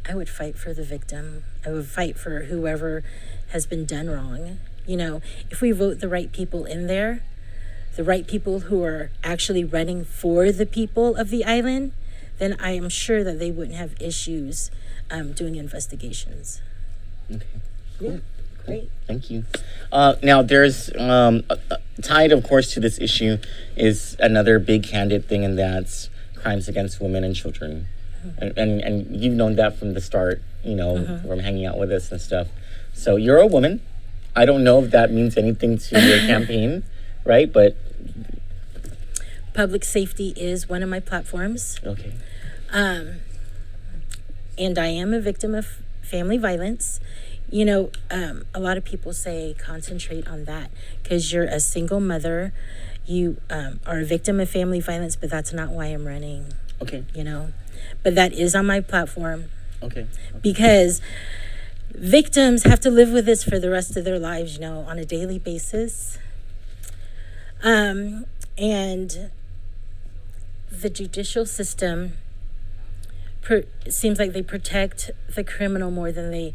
I would fight for the victim. I would fight for whoever has been done wrong. You know, if we vote the right people in there, the right people who are actually running for the people of the island, then I am sure that they wouldn't have issues doing investigations. Okay. Cool. Yeah, great. Thank you. Now, there's tied, of course, to this issue is another big Candid thing, and that's crimes against women and children. Mm-hmm. And you've known that from the start, you know, mm-hmm. from hanging out with us and stuff. So you're a woman. I don't know if that means anything to your campaign, right? But public safety is one of my platforms. Okay. And I am a victim of family violence. You know, a lot of people say concentrate on that because you're a single mother. You are a victim of family violence, but that's not why I'm running. Okay. You know, but that is on my platform. Okay. Because victims have to live with this for the rest of their lives, you know, on a daily basis. And the judicial system seems like they protect the criminal more than they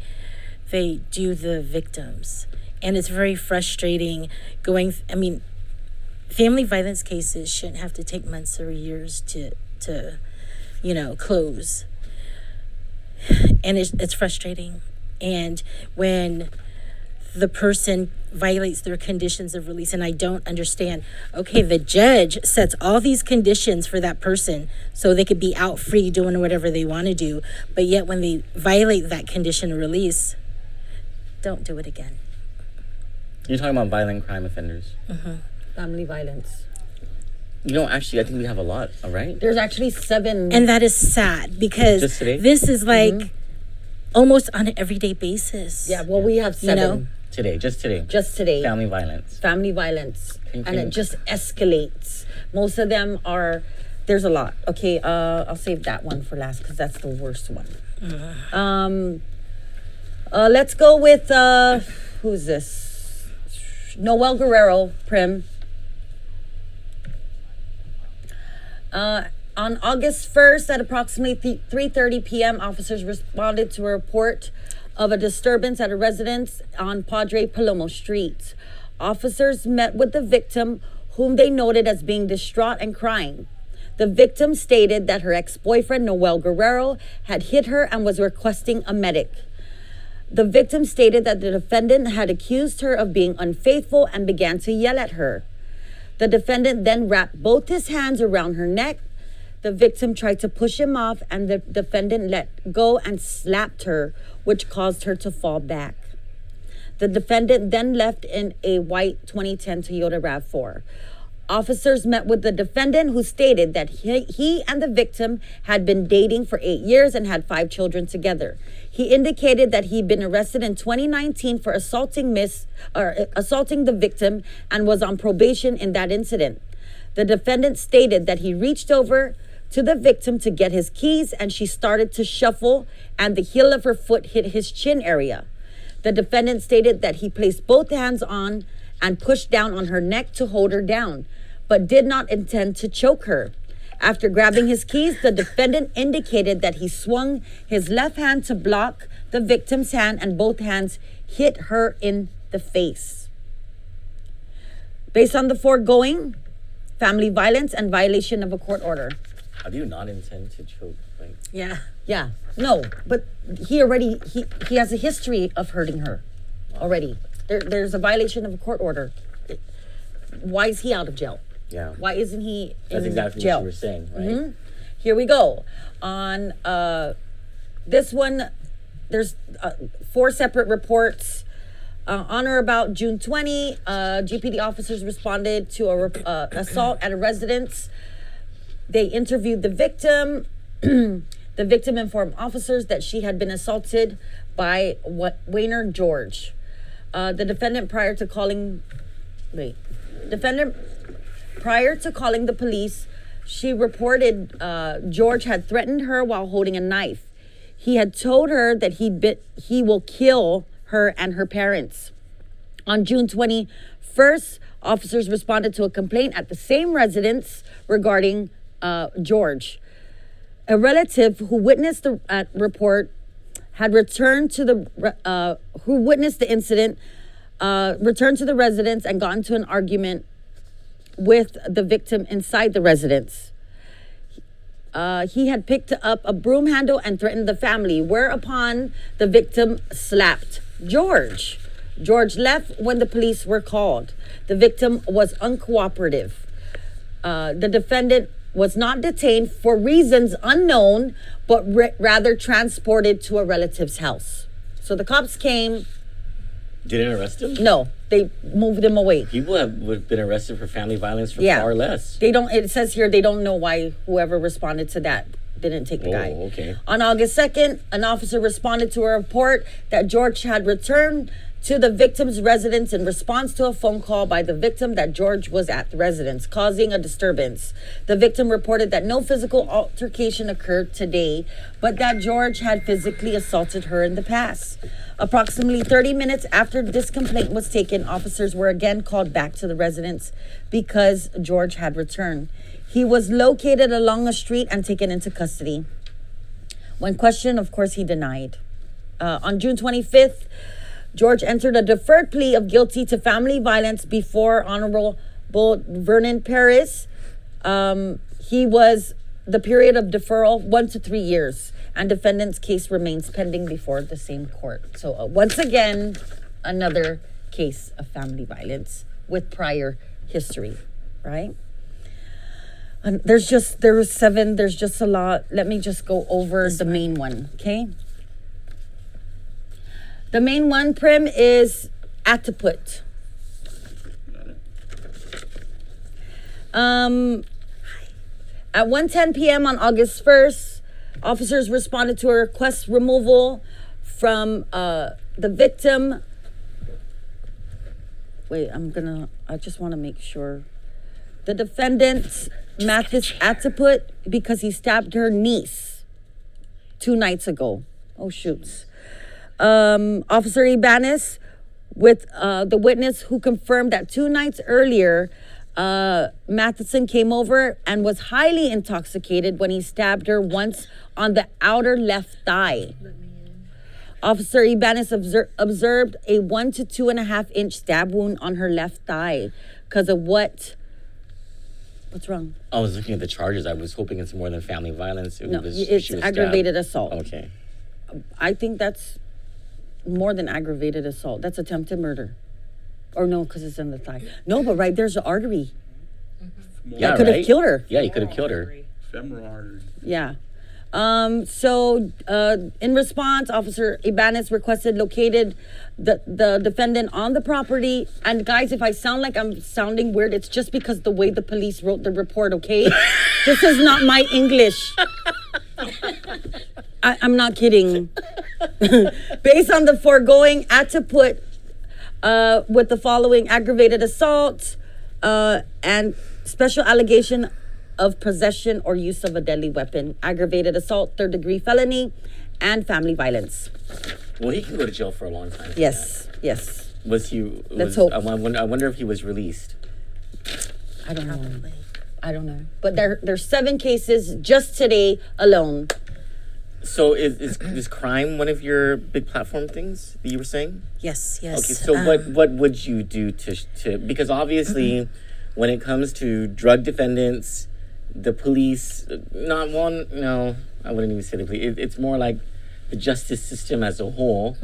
do the victims. And it's very frustrating family violence cases shouldn't have to take months or years to you know, close. And it's frustrating. And when the person violates their conditions of release, and I don't understand, okay, the judge sets all these conditions for that person so they could be out free doing whatever they want to do, but yet when they violate that condition of release, don't do it again. You're talking about violent crime offenders. Mm-hmm. Family violence. You know, actually, I think we have a lot, all right? There's actually 7. And that is sad because just today? This is like almost on an everyday basis. Yeah, well, we have 7. You know? Just today. Family violence. And it just escalates. Most of them there's a lot. Okay, I'll save that one for last because that's the worst one. Mm-hmm. Let's go with, who's this? Noel Guerrero, Prim. On August 1st at approximately 3:30 p.m., officers responded to a report of a disturbance at a residence on Padre Palomo Street. Officers met with the victim, whom they noted as being distraught and crying. The victim stated that her ex-boyfriend, Noel Guerrero, had hit her and was requesting a medic. The victim stated that the defendant had accused her of being unfaithful and began to yell at her. The defendant then wrapped both his hands around her neck. The victim tried to push him off, and the defendant let go and slapped her, which caused her to fall back. The defendant then left in a white 2010 Toyota RAV4. Officers met with the defendant, who stated that he and the victim had been dating for 8 years and had 5 children together. He indicated that he'd been arrested in 2019 for assaulting the victim and was on probation in that incident. The defendant stated that he reached over to the victim to get his keys, and she started to shuffle, and the heel of her foot hit his chin area. The defendant stated that he placed both hands on and pushed down on her neck to hold her down, but did not intend to choke her. After grabbing his keys, the defendant indicated that he swung his left hand to block the victim's hand, and both hands hit her in the face. Based on the foregoing, family violence and violation of a court order. How do you not intend to choke? Like, Yeah. No, but he has a history of hurting her already. There's a violation of a court order. Why is he out of jail? yeah. Why isn't he That's in exactly jail? what you were saying, right? Mm-hmm. Here we go. On this one, there's 4 separate reports. On or about June 20, GPD officers responded to a assault at a residence. They interviewed the victim. The victim informed officers that she had been assaulted by Wayner George. The defendant, prior to calling the police, she reported George had threatened her while holding a knife. He had told her that he will kill her and her parents. On June 21st, officers responded to a complaint at the same residence regarding George. A relative who witnessed the report had returned to the who witnessed the incident, returned to the residence and got into an argument with the victim inside the residence. He had picked up a broom handle and threatened the family, whereupon the victim slapped George. George left when the police were called. The victim was uncooperative. The defendant was not detained for reasons unknown, but rather transported to a relative's house. So the cops came. Didn't arrest him? No, they moved him away. People have been arrested for family violence for far less. They don't. It says here they don't know why whoever responded to that didn't take the guy. Okay. On August 2nd, an officer responded to a report that George had returned to the victim's residence in response to a phone call by the victim that George was at the residence, causing a disturbance. The victim reported that no physical altercation occurred today, but that George had physically assaulted her in the past. Approximately 30 minutes after this complaint was taken, officers were again called back to the residence because George had returned. He was located along a street and taken into custody. When questioned, of course, he denied. On June 25th, George entered a deferred plea of guilty to family violence before Honorable Vernon Paris. He was the period of deferral 1 to 3 years, and defendant's case remains pending before the same court. So once again, another case of family violence with prior history, right? And there was 7. There's just a lot. Let me just go over the main one, okay? The main one, Prim, is Attaput. At 1:10 p.m. on August 1st, officers responded to a request removal from the victim. Wait, I just want to make sure. The defendant, Mathis Attaput, because he stabbed her niece 2 nights ago. Oh, shoots. Officer Ibanez with the witness who confirmed that 2 nights earlier, Matheson came over and was highly intoxicated when he stabbed her once on the outer left thigh. Officer Ibanez observed a 1 to 2.5 inch stab wound on her left thigh because of what? What's wrong? I was looking at the charges. I was hoping it's more than family violence. No, she it's was aggravated stabbed. assault. Okay. I think that's more than aggravated assault. That's attempted murder. Or no, because it's in the thigh. No, but right there's the artery. Yeah, that could have right? killed her. Yeah, he could have killed her. Femoral artery. Yeah. So in response, Officer Ibanez requested located the defendant on the property. And guys, if I sound like I'm sounding weird, it's just because the way the police wrote the report, okay? This is not my English. I'm not kidding. Based on the foregoing, had to put with the following: aggravated assault and special allegation of possession or use of a deadly weapon, aggravated assault, 3rd degree felony, and family violence. Well, he can go to jail for a long time. Yes, yes. Was he? Let's hope. I wonder if he was released. I don't know. I don't know. But there's 7 cases just today alone. So is crime one of your big platform things that you were saying? Yes, yes. Okay, so what would you do to because obviously when it comes to drug defendants, the police, I wouldn't even say the police. It's more like the justice system as a whole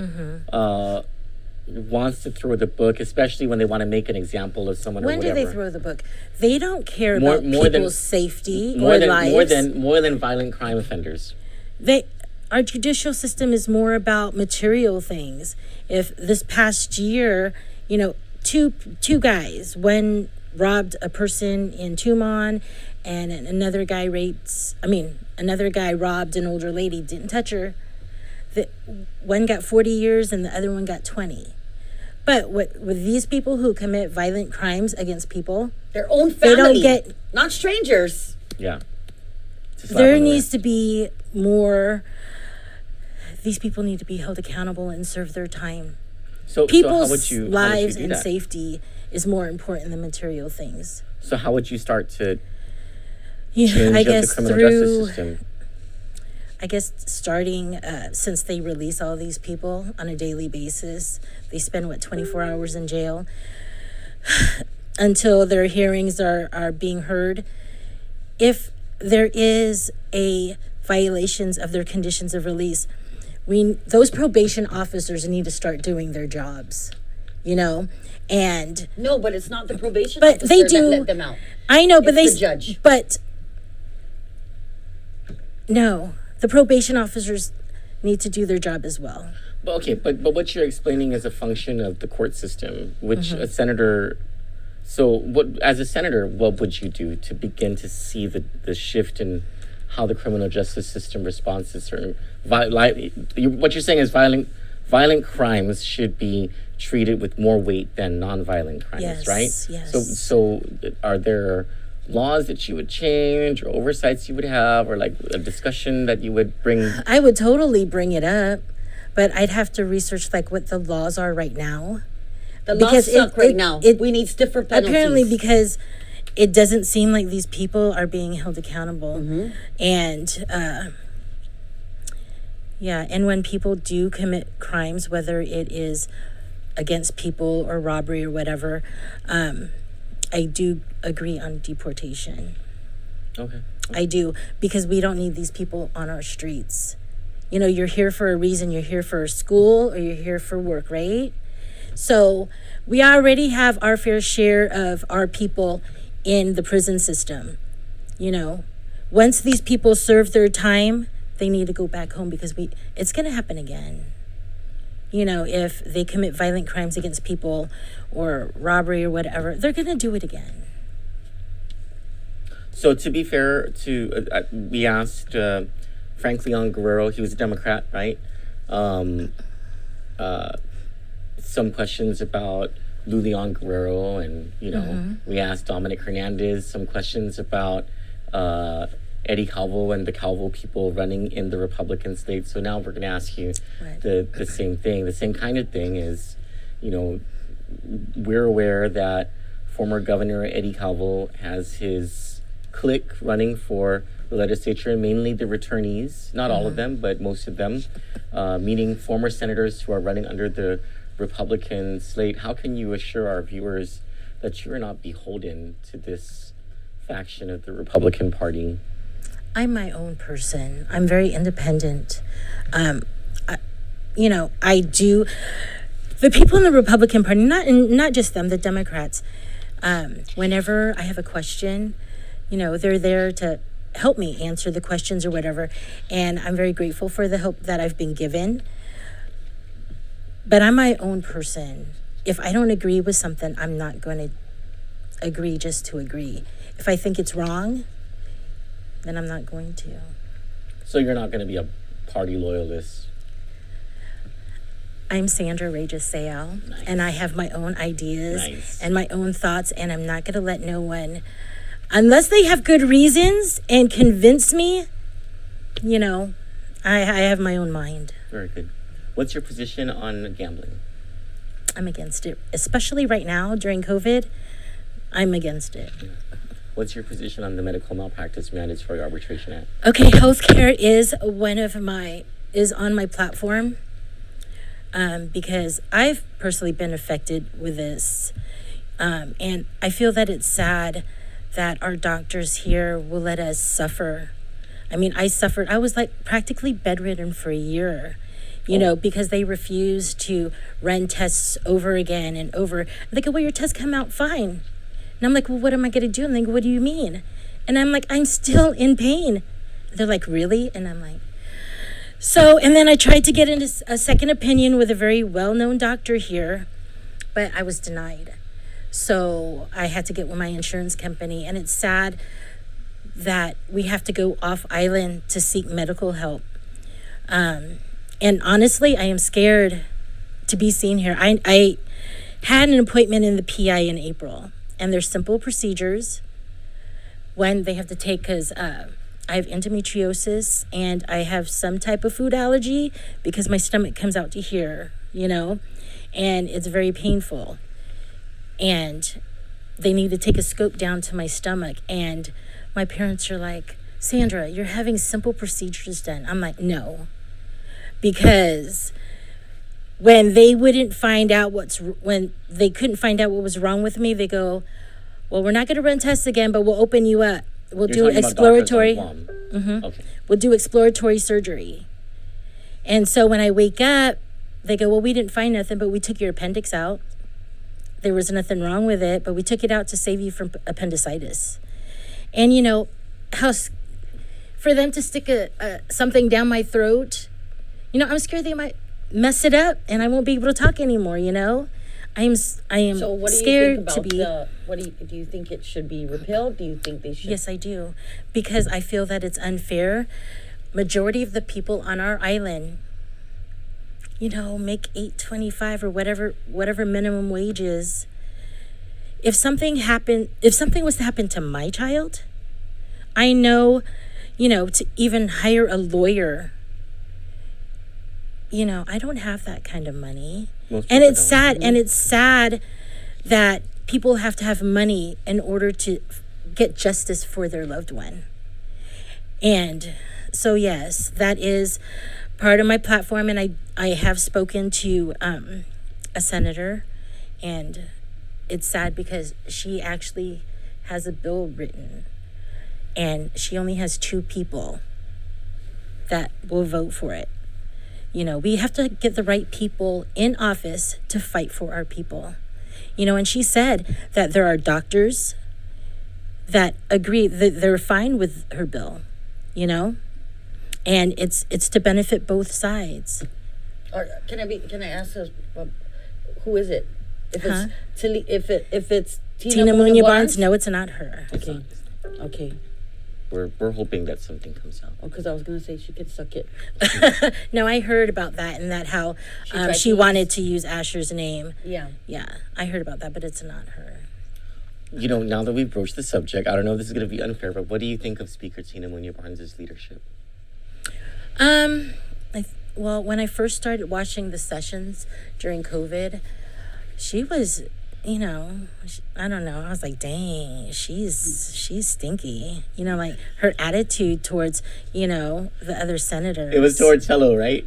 wants to throw the book, especially when they want to make an example of someone When or do whatever. they throw the book? They don't care about people's safety more or than, lives. More than violent crime offenders. Our judicial system is more about material things. If this past year, two guys, one robbed a person in Tumon, and another guy robbed an older lady, didn't touch her. One got 40 years and the other one got 20. But with these people who commit violent crimes against people, their own family, they don't get, not strangers. Yeah. There needs to be more. These people need to be held accountable and serve their time. So people's how lives would you do and that? safety is more important than material things. So how would you start to Yeah, change I up guess the criminal through. justice system? I guess starting since they release all these people on a daily basis, they spend 24 hours in jail until their hearings are being heard. If there is a violations of their conditions of release, those probation officers need to start doing their jobs, and no, but it's not the probation but officer they do that let them out. I know, but It's the judge. But no, the probation officers need to do their job as well. Well, okay, but what you're explaining is a function of the court system, which a senator. So, as a senator, what would you do to begin to see the shift in how the criminal justice system responds to certain what you're saying is violent crimes should be treated with more weight than nonviolent crimes, Yes, right? yes. So are there laws that you would change or oversights you would have or like a discussion that you would bring? I would totally bring it up, but I'd have to research what the laws are right now. The laws suck right now. We need stiffer penalties. Apparently, because it doesn't seem like these people are being held accountable. And and when people do commit crimes, whether it is against people or robbery or whatever, I do agree on deportation. Okay. I do, because we don't need these people on our streets. You're here for a reason. You're here for school or you're here for work, right? So we already have our fair share of our people in the prison system. Once these people serve their time, they need to go back home because it's going to happen again. If they commit violent crimes against people or robbery or whatever, they're going to do it again. So to be fair, we asked Frank Leon Guerrero, he was a Democrat, right? Some questions about Lou Leon Guerrero, and we asked Dominic Hernandez some questions about Eddie Calvo and the Calvo people running in the Republican states. So now we're going to ask you the same thing. The same kind of thing is, we're aware that former Governor Eddie Calvo has his clique running for the legislature, mainly the returnees, not all of them, but most of them, meaning former senators who are running under the Republican slate. How can you assure our viewers that you are not beholden to this faction of the Republican Party? I'm my own person. I'm very independent. I do. The people in the Republican Party, not just them, the Democrats. Whenever I have a question, they're there to help me answer the questions or whatever, and I'm very grateful for the help that I've been given. But I'm my own person. If I don't agree with something, I'm not going to agree just to agree. If I think it's wrong, then I'm not going to. So you're not going to be a party loyalist? I'm Sandra Reyes Seau, Nice. and I have my own ideas Nice. and my own thoughts, and I'm not going to let no one, unless they have good reasons and convince me, I have my own mind. Very good. What's your position on gambling? I'm against it, especially right now during COVID. I'm against it. What's your position on the Medical Malpractice Mandatory Arbitration Act? Okay, healthcare is on my platform. Because I've personally been affected with this. And I feel that it's sad that our doctors here will let us suffer. I mean, I suffered. I was like practically bedridden for a year, because they refused to run tests over again and over. They go, well, your tests come out fine. And I'm like, well, what am I going to do? And they go, what do you mean? And I'm like, I'm still in pain. They're like, really? And I'm like, so, and then I tried to get into a second opinion with a very well-known doctor here, but I was denied. So I had to get with my insurance company, and it's sad that we have to go off island to seek medical help. And honestly, I am scared to be seen here. I had an appointment in the PI in April, and there's simple procedures when they have to take, because I have endometriosis and I have some type of food allergy because my stomach comes out to here, and it's very painful. And they need to take a scope down to my stomach. And my parents are like, Sandra, you're having simple procedures done. I'm like, no. Because when they couldn't find out what was wrong with me, they go, well, we're not going to run tests again, but we'll open you up. We'll do exploratory. Okay. We'll do exploratory surgery. And so when I wake up, they go, well, we didn't find nothing, but we took your appendix out. There was nothing wrong with it, but we took it out to save you from appendicitis. And for them to stick something down my throat, I'm scared they might mess it up and I won't be able to talk anymore. I am So what do scared you think to be. do you think it should be repealed? Do you think they should? Yes, I do, because I feel that it's unfair. Majority of the people on our island, make $8.25 or whatever minimum wage is. If something was to happen to my child, I know, to even hire a lawyer. I don't have that kind of money. And it's sad that people have to have money in order to get justice for their loved one. And so, yes, that is part of my platform. And I have spoken to a senator, and it's sad because she actually has a bill written, and she only has 2 people that will vote for it. We have to get the right people in office to fight for our people. And she said that there are doctors that agree that they're fine with her bill, and it's to benefit both sides. Or can I ask us, who is it? If it's Tina Munoz Barnes? No, it's not her. Okay. We're hoping that something comes out. Because I was going to say she could suck it. No, I heard about that, and that how she wanted to use Asher's name. Yeah. Yeah, I heard about that, but it's not her. Now that we've broached the subject, I don't know if this is going to be unfair, but what do you think of Speaker Tina Munoz Barnes' leadership? Well, when I first started watching the sessions during COVID, she was you know, I don't know. I was like, dang, she's stinky. You know, like her attitude towards, you know, the other senators. It was towards Hello, right?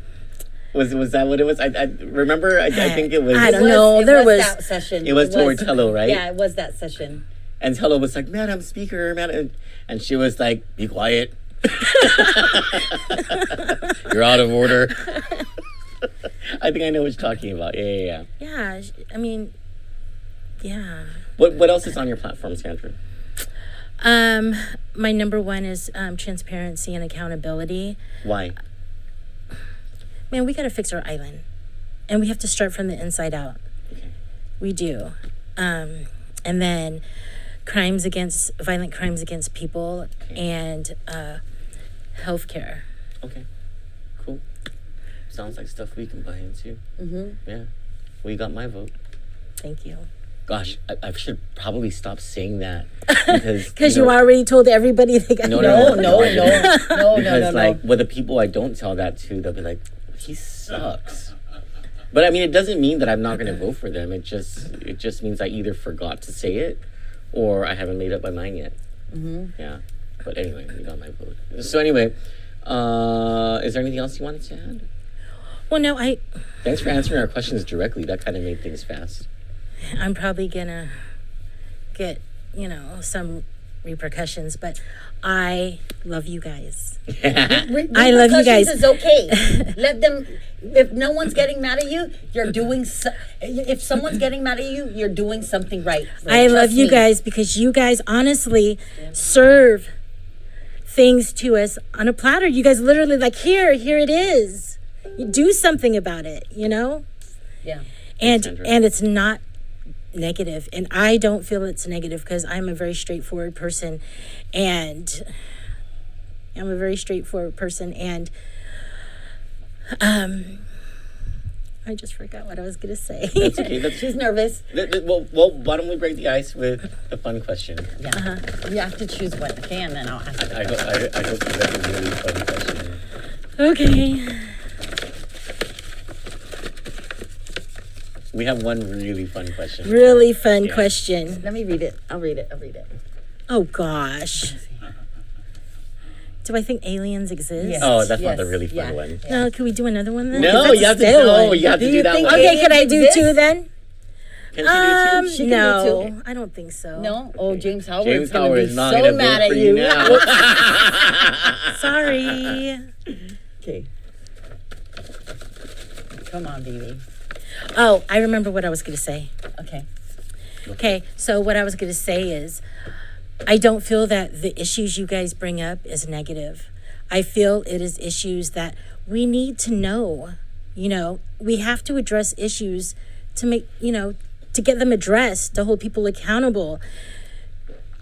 Was that what it was? I remember. I think it was. I don't know. It was that session. It was towards Hello, right? Yeah, it was that session. And Hello was like, Madam Speaker, Madam, and she was like, be quiet. You're out of order. I think I know what you're talking about. Yeah. Yeah, I mean, yeah. What else is on your platform, Sandra? My number one is transparency and accountability. Why? Man, we got to fix our island, and we have to start from the inside out. Okay. We do, and then violent crimes against people, and healthcare. Okay, cool. Sounds like stuff we can buy into. Mm-hmm. Yeah, well, you got my vote. Thank you. Gosh, I should probably stop saying that because you already told everybody they got no. Because like with the people I don't tell that to, they'll be like, he sucks. But I mean, it doesn't mean that I'm not going to vote for them. It just means I either forgot to say it, or I haven't made up my mind yet. Mm-hmm. Yeah. But anyway, you got my vote. So anyway, is there anything else you wanted to add? Well, no, Thanks for answering our questions directly. That kind of made things fast. I'm probably gonna get, you know, some repercussions, but I love you guys. I love you guys. Is okay. Let them. If no one's getting mad at you, you're doing. If someone's getting mad at you, you're doing something right. I love you guys because you guys honestly serve things to us on a platter. You guys literally like, here it is. You do something about it, you know? Yeah. And it's not negative, and I don't feel it's negative because I'm a very straightforward person, and I just forgot what I was gonna say. That's okay. She's nervous. Well, why don't we break the ice with a fun question? Yeah. You have to choose one, okay, and then I'll ask. I hope you got a really fun question. Okay. We have one really fun question. Really fun question. Let me read it. I'll read it. Oh gosh. Do I think aliens exist? Yes. Oh, that's not the really fun one. Yeah. No, can we do another one then? No, you have to do that one. Okay, can I do two then? Can she do two? No, I don't think so. No? Oh, James Howard James Howard is not so going to mad vote at for you now. Sorry. Okay. Come on, baby. Oh, I remember what I was going to say. Okay. So what I was going to say is, I don't feel that the issues you guys bring up is negative. I feel it is issues that we need to know. You know, we have to address issues to make, you know, to get them addressed, to hold people accountable,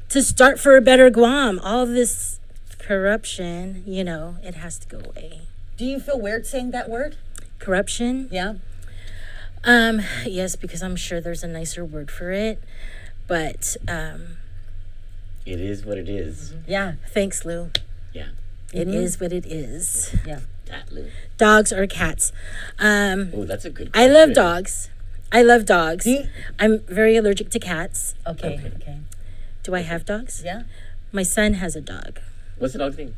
to start for a better Guam. All this corruption, you know, it has to go away. Do you feel weird saying that word? Corruption? Yeah. Yes, because I'm sure there's a nicer word for it, but it is what it is. Yeah. Thanks, Lou. Yeah. It is what it is. Yeah. That, Lou. Dogs or cats? Oh, that's a good question. I love dogs. I'm very allergic to cats. Okay. Do I have dogs? Yeah. My son has a dog. What's the dog's name?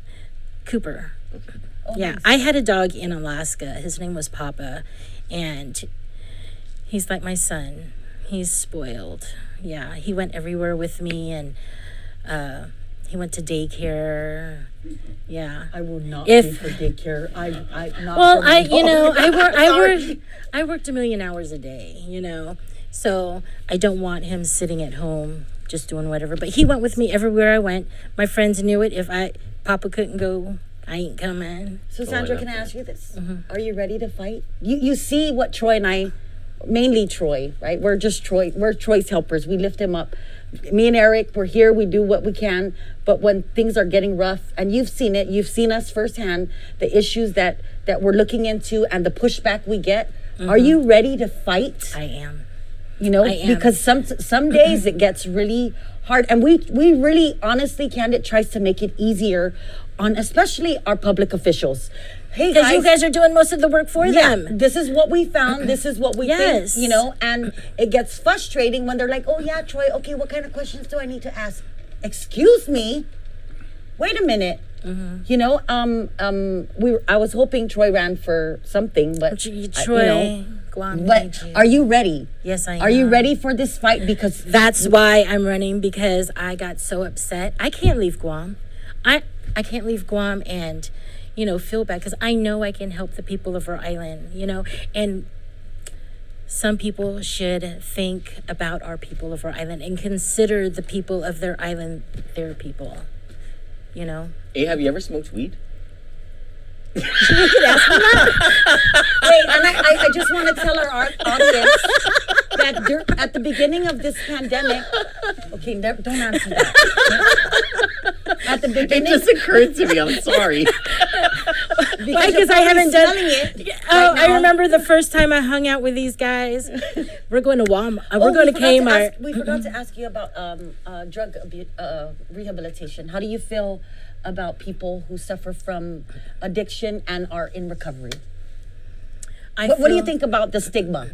Cooper. Okay. Oh, Yeah, nice. I had a dog in Alaska. His name was Papa, and he's like my son. He's spoiled. Yeah, he went everywhere with me, and he went to daycare. Yeah. I will not If- pay for daycare. I not. Well, for my dog. I worked a million hours a day, you know, so I don't want him sitting at home just doing whatever. But he went with me everywhere I went. My friends knew it. If Papa couldn't go, I ain't coming. So Sandra, can I ask you this? Are you ready to fight? You see what Troy and I, mainly Troy, right? We're just Troy. We're Troy's helpers. We lift him up. Me and Eric, we're here. We do what we can. But when things are getting rough, and you've seen it, you've seen us firsthand, the issues that we're looking into and the pushback we get. Are you ready to fight? I am. You know, I am. because some days it gets really hard, and we really honestly, Candid tries to make it easier on especially our public officials. Hey Because you guys are doing most of the work for them. This is what we found. This is what we Yes. think, you know, and it gets frustrating when they're like, oh yeah, Troy, okay, what kind of questions do I need to ask? Excuse me. Wait a minute. You know, I was hoping Troy ran for something, but Troy, Guam, but are you ready? Yes, I am. Are you ready for this fight? Because that's why I'm running, because I got so upset. I can't leave Guam. I can't leave Guam and, you know, feel bad, because I know I can help the people of our island, you know, and some people should think about our people of our island and consider the people of their island their people, you know. Hey, have you ever smoked weed? Wait, and I just want to tell our audience that at the beginning of this pandemic, okay, don't answer that. At the beginning, it just occurred to me. I'm sorry. Because I haven't done it. I remember the first time I hung out with these guys. We're going to Walmart. We're going to Kmart. We forgot to ask you about drug rehabilitation. How do you feel about people who suffer from addiction and are in recovery? What do you think about the stigma?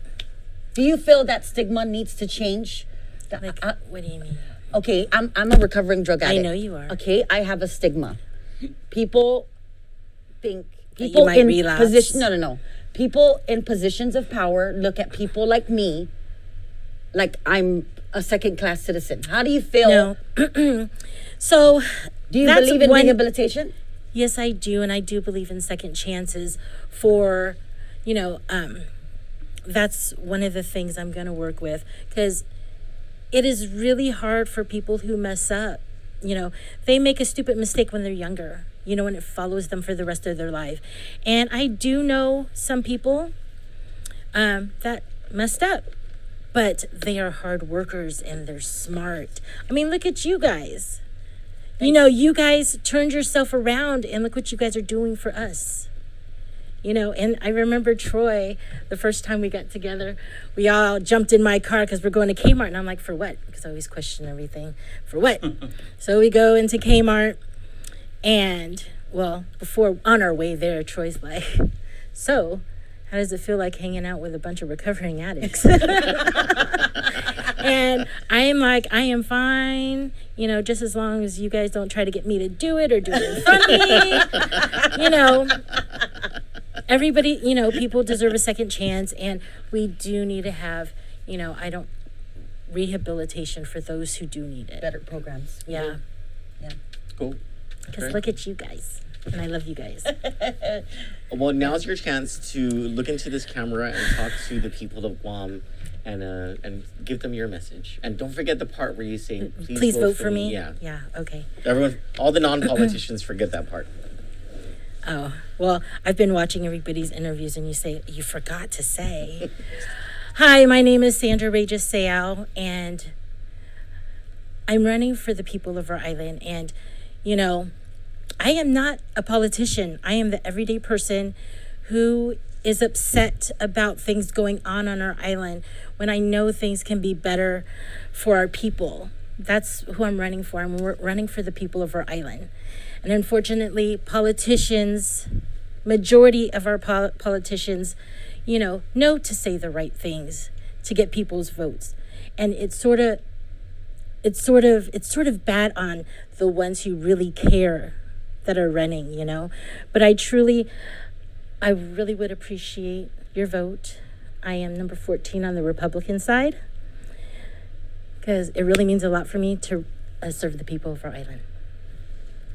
Do you feel that stigma needs to change? What do you mean? Okay, I'm a recovering drug addict. I know you are. Okay, I have a stigma. People think you might relapse. No. People in positions of power look at people like me like I'm a second-class citizen. How do you feel? No. So, do you believe in rehabilitation? Yes, I do, and I do believe in second chances for, you know, that's one of the things I'm going to work with, because it is really hard for people who mess up. You know, they make a stupid mistake when they're younger, you know, and it follows them for the rest of their life. And I do know some people that messed up, but they are hard workers and they're smart. I mean, look at you guys. You know, you guys turned yourself around, and look what you guys are doing for us. You know, and I remember Troy, the first time we got together, we all jumped in my car because we're going to Kmart. And I'm like, for what? Because I always question everything. For what? So we go into Kmart, and, well, on our way there, Troy's like, so, how does it feel like hanging out with a bunch of recovering addicts? And I am like, I am fine, you know, just as long as you guys don't try to get me to do it or do it in front of me. You know, everybody, you know, people deserve a second chance, and we do need to have, you know, rehabilitation for those who do need it. Better programs. Yeah. Cool. Because look at you guys. And I love you guys. Well, now's your chance to look into this camera and talk to the people of Guam and give them your message. And don't forget the part where you say, please vote for me. Yeah. Yeah, okay. Everyone, all the non-politicians forget that part. Oh, well, I've been watching everybody's interviews, and you forgot to say. Hi, my name is Sandra Reyes Seau, and I'm running for the people of our island. And, you know, I am not a politician. I am the everyday person who is upset about things going on our island when I know things can be better for our people. That's who I'm running for. I'm running for the people of our island. And unfortunately, politicians, majority of our politicians, you know to say the right things to get people's votes. And it's sort of bad on the ones who really care that are running, you know. But I really would appreciate your vote. I am number 14 on the Republican side, because it really means a lot for me to serve the people of our island.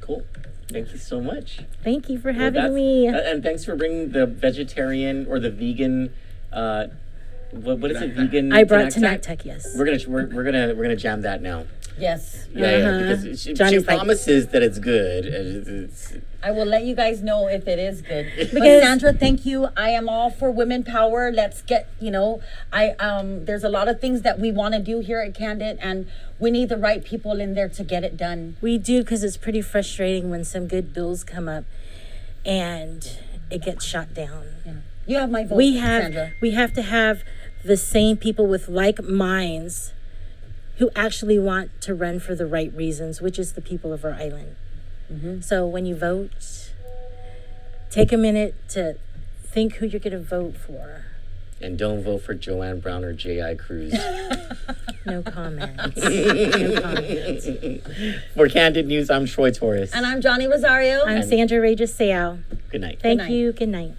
Cool. Thank you so much. Thank you for having me. And thanks for bringing the vegetarian or the vegan. What is it? Vegan. I brought Tech. Yes. We're gonna jam that now. Yes. Yeah. Because she promises that it's good. I will let you guys know if it is good. But Sandra, thank you. I am all for women power. Let's get, you know, there's a lot of things that we want to do here at Candid, and we need the right people in there to get it done. We do, because it's pretty frustrating when some good bills come up and it gets shot down. Yeah. You have my vote, Sandra. We have to have the same people with like minds who actually want to run for the right reasons, which is the people of our island. Mm-hmm. So when you vote, take a minute to think who you're going to vote for. And don't vote for Joanne Brown or J.I. Cruz. No comments. No comments. For Candid News, I'm Troy Torres. And I'm Johnny Rosario. I'm Sandra Reyes Seau. Good night. Thank night. you. Good night.